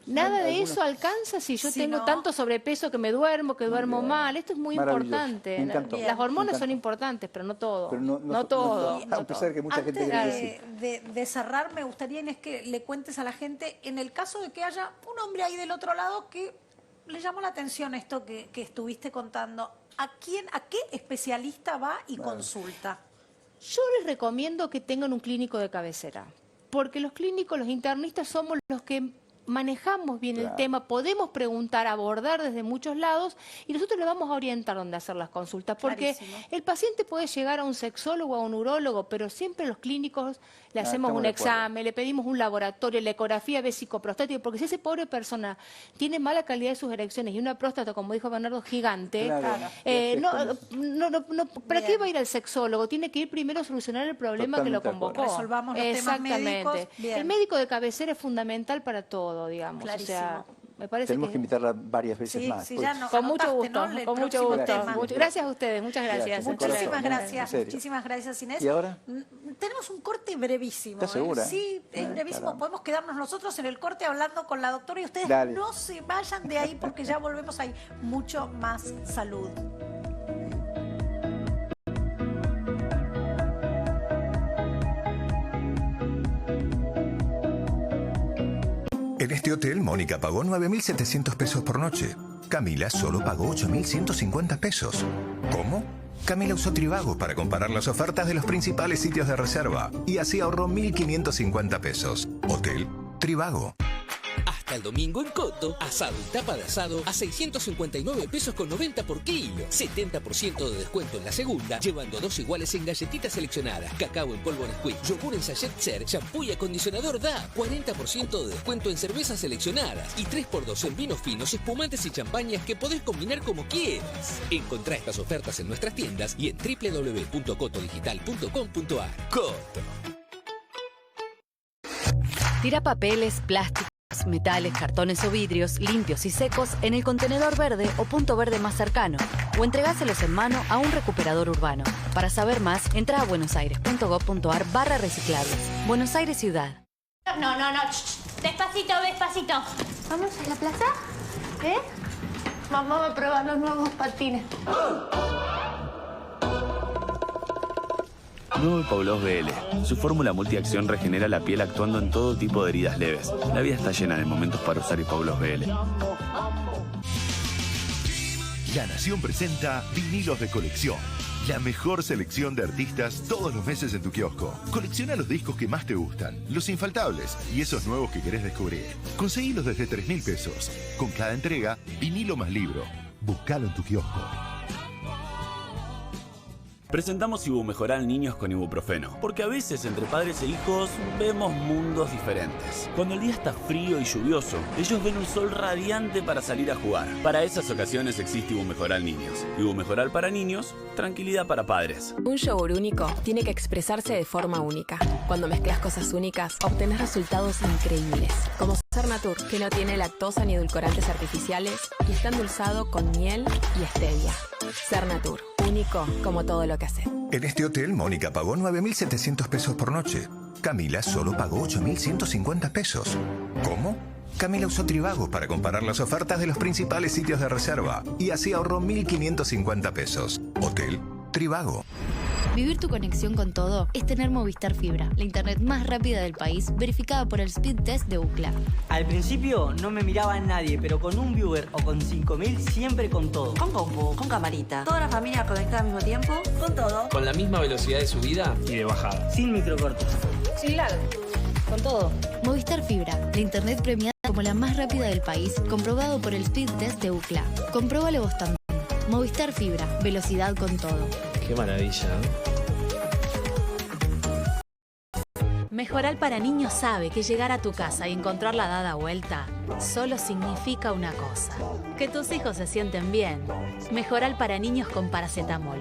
Nada de eso alcanza si yo tengo tanto sobrepeso que me duermo, mal. Esto es muy importante. Me encantó. Las hormonas son importantes, pero no todo. Pero no todo. A pesar de que mucha gente quiere decir. De cerrar, me gustaría, Inés, que le cuentes a la gente, en el caso de que haya un hombre ahí del otro lado que le llamó la atención esto que estuviste contando, ¿a qué especialista va y consulta? Yo les recomiendo que tengan un clínico de cabecera, porque los clínicos, los internistas, somos los que manejamos bien el tema, podemos preguntar, abordar desde muchos lados y nosotros le vamos a orientar dónde hacer las consultas, porque el paciente puede llegar a un sexólogo, a un urólogo, pero siempre los clínicos le hacemos un examen, le pedimos un laboratorio, la ecografía vesicoprostática, porque si esa pobre persona tiene mala calidad de sus erecciones y una próstata, como dijo Bernardo, gigante, ¿para qué va a ir al sexólogo? Tiene que ir primero a solucionar el problema que lo convocó. Resolvamos los temas médicos. El médico de cabecera es fundamental para todo, digamos. Clarísimo. O sea, me parece tenemos que invitarla varias veces más. Sí, con mucho gusto, con mucho gusto. Gracias a ustedes, muchas gracias. Muchísimas gracias, Inés. ¿Y ahora? Tenemos un corte brevísimo. ¿Estás segura? Sí, brevísimo. Caramba. Podemos quedarnos nosotros en el corte hablando con la doctora y ustedes no se vayan de ahí porque ya volvemos. Hay mucho más salud. En este hotel, Mónica pagó 9.700 pesos por noche. Camila solo pagó 8.150 pesos. ¿Cómo? Camila usó Trivago para comparar las ofertas de los principales sitios de reserva y así ahorró 1.550 pesos. Hotel Trivago. Hasta el domingo en Coto, asado y tapa de asado a 659 pesos con 90 por kilo. 70% de descuento en la segunda, llevando 2 iguales en galletitas seleccionadas, cacao en polvo Nesquik, yogur en sachet Ser, shampoo y acondicionador DA. 40% de descuento en cervezas seleccionadas y 3x2 en vinos finos, espumantes y champañas que podés combinar como quieras. Encontrá estas ofertas en nuestras tiendas y en www.cotodigital.com.ar. Coto. Tira papeles, plásticos, metales, cartones o vidrios limpios y secos en el contenedor verde o punto verde más cercano o entregáselos en mano a un recuperador urbano. Para saber más, entra a buenosaires.gov.ar/reciclables. Buenos Aires Ciudad. No. Despacito, despacito. ¿Vamos a la plaza? Mamá va a probar los nuevos patines. Nuevo Paulos BL. Su fórmula multiacción regenera la piel actuando en todo tipo de heridas leves. La vida está llena de momentos para usar Paulos BL. La Nación presenta Vinilos de Colección. La mejor selección de artistas todos los meses en tu kiosco. Colecciona los discos que más te gustan, los infaltables y esos nuevos que querés descubrir. Conseguilos desde 3.000 pesos. Con cada entrega, vinilo más libro. Búscalo en tu kiosco. Presentamos Ibumejoral Niños con ibuprofeno, porque a veces entre padres e hijos vemos mundos diferentes. Cuando el día está frío y lluvioso, ellos ven un sol radiante para salir a jugar. Para esas ocasiones existe Ibumejoral Niños. Ibumejoral para niños, tranquilidad para padres. Un yogur único tiene que expresarse de forma única. Cuando mezclas cosas únicas, obtenés resultados increíbles. Como Cernatur, que no tiene lactosa ni edulcorantes artificiales y está endulzado con miel y stevia. Cernatur, único como todo lo que hace. En este hotel, Mónica pagó 9.700 pesos por noche. Camila solo pagó 8.150 pesos. ¿Cómo? Camila usó Trivago para comparar las ofertas de los principales sitios de reserva y así ahorró 1.550 pesos. Hotel Trivago. Vivir tu conexión con todo es tener Movistar Fibra, la internet más rápida del país, verificada por el Speed Test de Ookla. Al principio no me miraba a nadie, pero con un viewer o con 5.000 siempre con todo. Con compu, con camarita, toda la familia conectada al mismo tiempo, con todo. Con la misma velocidad de subida y de bajada. Sin microcortes. Sin lag. Con todo. Movistar Fibra, la internet premiada como la más rápida del país, comprobado por el Speed Test de Ookla. Compróbalo vos también. Movistar Fibra, velocidad con todo. Qué maravilla, ¿eh? Mejoral para niños sabe que llegar a tu casa y encontrar la dada vuelta solo significa una cosa: que tus hijos se sienten bien. Mejoral para niños con paracetamol.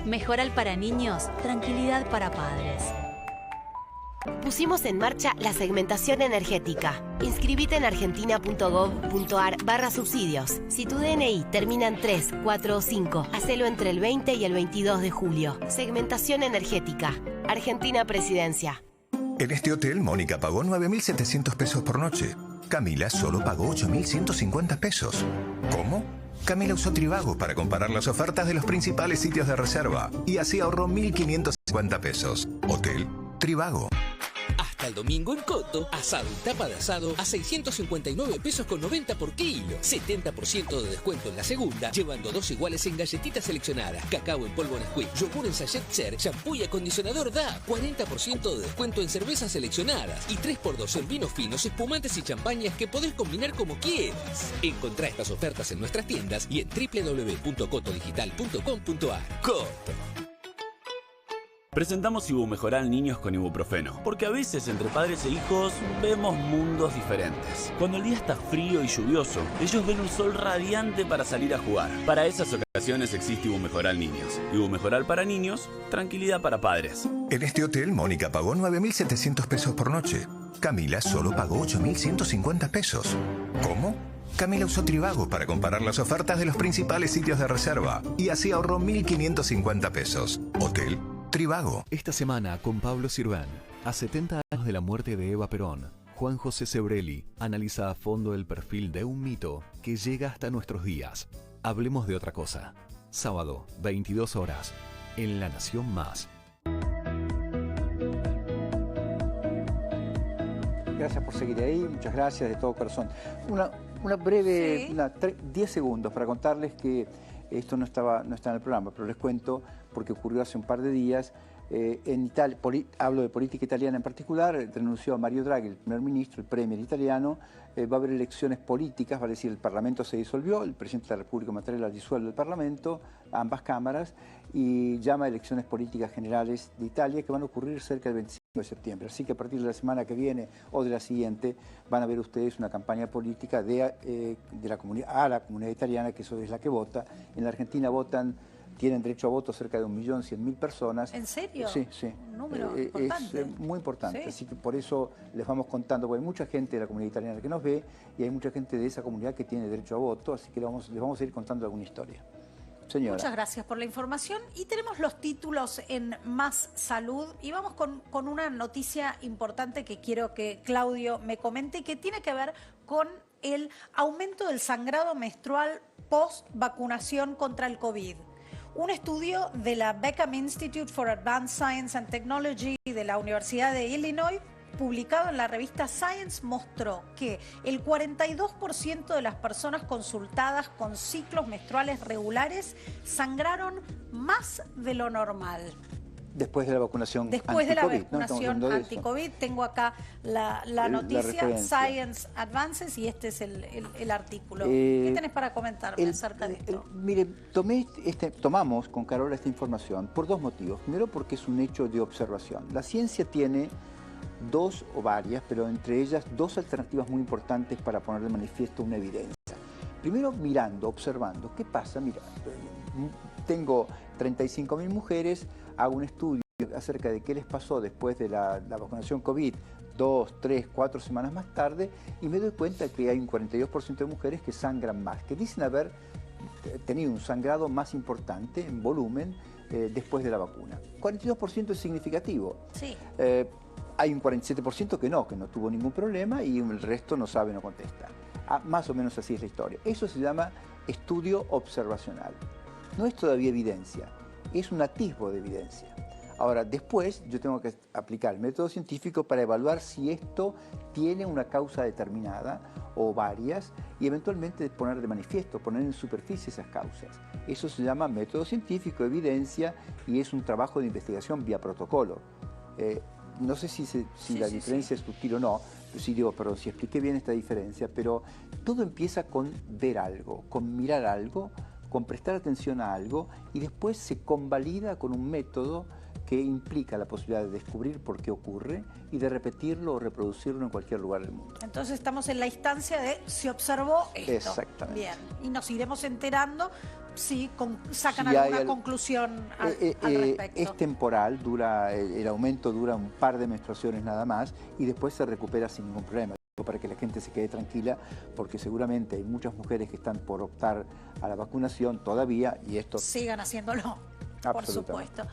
Mejoral para niños, tranquilidad para padres. Pusimos en marcha la segmentación energética. Inscribite en argentina.gov.ar/subsidios. Si tu DNI termina en 3, 4 o 5, hacelo entre el 20 y el 22 de julio. Segmentación energética. Argentina Presidencia. En este hotel, Mónica pagó 9.700 pesos por noche. Camila solo pagó 8.150 pesos. ¿Cómo? Camila usó Trivago para comparar las ofertas de los principales sitios de reserva y así ahorró 1.550 pesos. Hotel Trivago. Hasta el domingo en Coto, asado y tapa de asado a 659 pesos con 90 por kilo. 70% de descuento en la segunda, llevando 2 iguales en galletitas seleccionadas, cacao en polvo Nesquik, yogur en sachet Ser, shampoo y acondicionador DA. 40% de descuento en cervezas seleccionadas y 3x2 en vinos finos, espumantes y champañas que podés combinar como quieras. Encontrá estas ofertas en nuestras tiendas y en www.cotodigital.com.ar. Coto. Presentamos Ibumejoral Niños con ibuprofeno, porque a veces entre padres e hijos vemos mundos diferentes. Cuando el día está frío y lluvioso, ellos ven un sol radiante para salir a jugar. Para esas ocasiones existe Ibumejoral Niños. Ibumejoral para niños, tranquilidad para padres. En este hotel, Mónica pagó 9.700 pesos por noche. Camila solo pagó 8.150 pesos. ¿Cómo? Camila usó Trivago para comparar las ofertas de los principales sitios de reserva y así ahorró 1.550 pesos. Hotel Trivago. Esta semana con Pablo Sirván, a 70 años de la muerte de Eva Perón, Juan José Sebrelli analiza a fondo el perfil de un mito que llega hasta nuestros días. Hablemos de otra cosa. Sábado, 22 horas, en La Nación Más. gracias por seguir ahí, muchas gracias de todo corazón. Una breve, 10 segundos para contarles que esto no está en el programa, pero les cuento porque ocurrió hace un par de días. En Italia, hablo de política italiana en particular, renunció a Mario Draghi, el primer ministro, el premier italiano. Va a haber elecciones políticas, vale decir, el Parlamento se disolvió, el presidente de la República Mattarella disuelve el Parlamento, ambas cámaras, y llama a elecciones políticas generales de Italia que van a ocurrir cerca del 25 de septiembre. Así que a partir de la semana que viene o de la siguiente van a ver ustedes una campaña política de la comunidad, a la comunidad italiana, que eso es la que vota. En la Argentina tienen derecho a voto cerca de 1.100.000 personas. ¿En serio? Sí, sí. Un número importante. Es muy importante, Sí. así que por eso les vamos contando, porque hay mucha gente de la comunidad italiana que nos ve y hay mucha gente de esa comunidad que tiene derecho a voto, así que les vamos a ir contando alguna historia. Señora. Muchas gracias por la información y tenemos los títulos en Más Salud y vamos con una noticia importante que quiero que Claudio me comente, que tiene que ver con el aumento del sangrado menstrual post vacunación contra el COVID. Un estudio de la Beckham Institute for Advanced Science and Technology de la Universidad de Illinois, publicado en la revista Science, mostró que el 42% de las personas consultadas con ciclos menstruales regulares sangraron más de lo normal. Después de la vacunación Después de la anti-COVID, vacunación ¿no? anti-COVID, tengo acá la noticia, Science Advances, y este es el artículo. ¿Qué tenés para comentarme acerca de esto? Mire, tomamos con Carola esta información por dos motivos. Primero, porque es un hecho de observación. La ciencia tiene dos o varias, pero entre ellas dos alternativas muy importantes para poner de manifiesto una evidencia. Primero, mirando, observando. ¿Qué pasa? Mira, tengo 35.000 mujeres, hago un estudio acerca de qué les pasó después de la vacunación COVID 2, 3, 4 semanas más tarde y me doy cuenta que hay un 42% de mujeres que sangran más, que dicen haber tenido un sangrado más importante en volumen después de la vacuna. 42% es significativo. Sí. Hay un 47% que no tuvo ningún problema y el resto no sabe, no contesta. Más o menos así es la historia. Eso se llama estudio observacional. No es todavía evidencia, es un atisbo de evidencia. Ahora, después yo tengo que aplicar el método científico para evaluar si esto tiene una causa determinada o varias y eventualmente poner de manifiesto, poner en superficie esas causas. Eso se llama método científico, evidencia, y es un trabajo de investigación vía protocolo. No sé si la diferencia es sutil o no, si expliqué bien esta diferencia, pero todo empieza con ver algo, con mirar algo, con prestar atención a algo y después se convalida con un método que implica la posibilidad de descubrir por qué ocurre y de repetirlo o reproducirlo en cualquier lugar del mundo. Entonces estamos en la instancia de se observó esto. Exactamente. Bien, y nos iremos enterando si sacan alguna conclusión al respecto. Es temporal, el aumento dura un par de menstruaciones nada más y después se recupera sin ningún problema. Para que la gente se quede tranquila, porque seguramente hay muchas mujeres que están por optar a la vacunación todavía y esto... Sigan haciéndolo, por supuesto.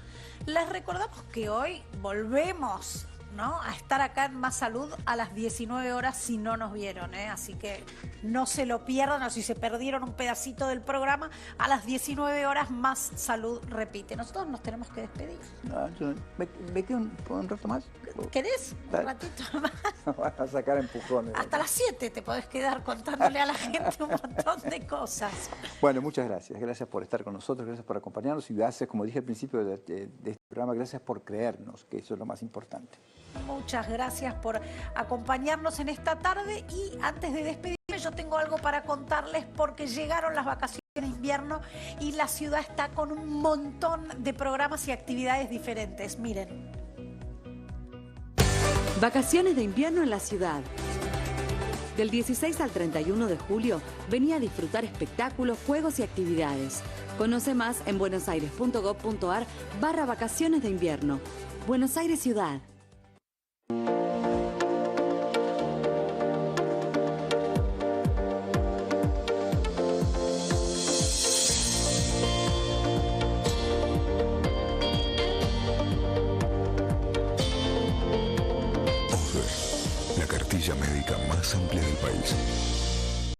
Les recordamos que hoy volvemos, ¿no?, a estar acá en Más Salud a las 19 horas si no nos vieron, así que no se lo pierdan, o si se perdieron un pedacito del programa, a las 19 horas Más Salud repite. Nosotros nos tenemos que despedir. No, ¿me quedo un rato más? ¿Querés? Un ratito más. Van a sacar empujones. Hasta las 7 te podés quedar contándole a la gente un montón de cosas. Bueno, muchas gracias. Gracias por estar con nosotros, gracias por acompañarnos y gracias, como dije al principio de este programa, gracias por creernos, que eso es lo más importante. Muchas gracias por acompañarnos en esta tarde y antes de despedirme yo tengo algo para contarles porque llegaron las vacaciones de invierno y la ciudad está con un montón de programas y actividades diferentes. Miren. Vacaciones de invierno en la ciudad. Del 16 al 31 de julio, vení a disfrutar espectáculos, juegos y actividades. Conoce más en buenosaires.gov.ar/vacaciones de invierno. Buenos Aires Ciudad.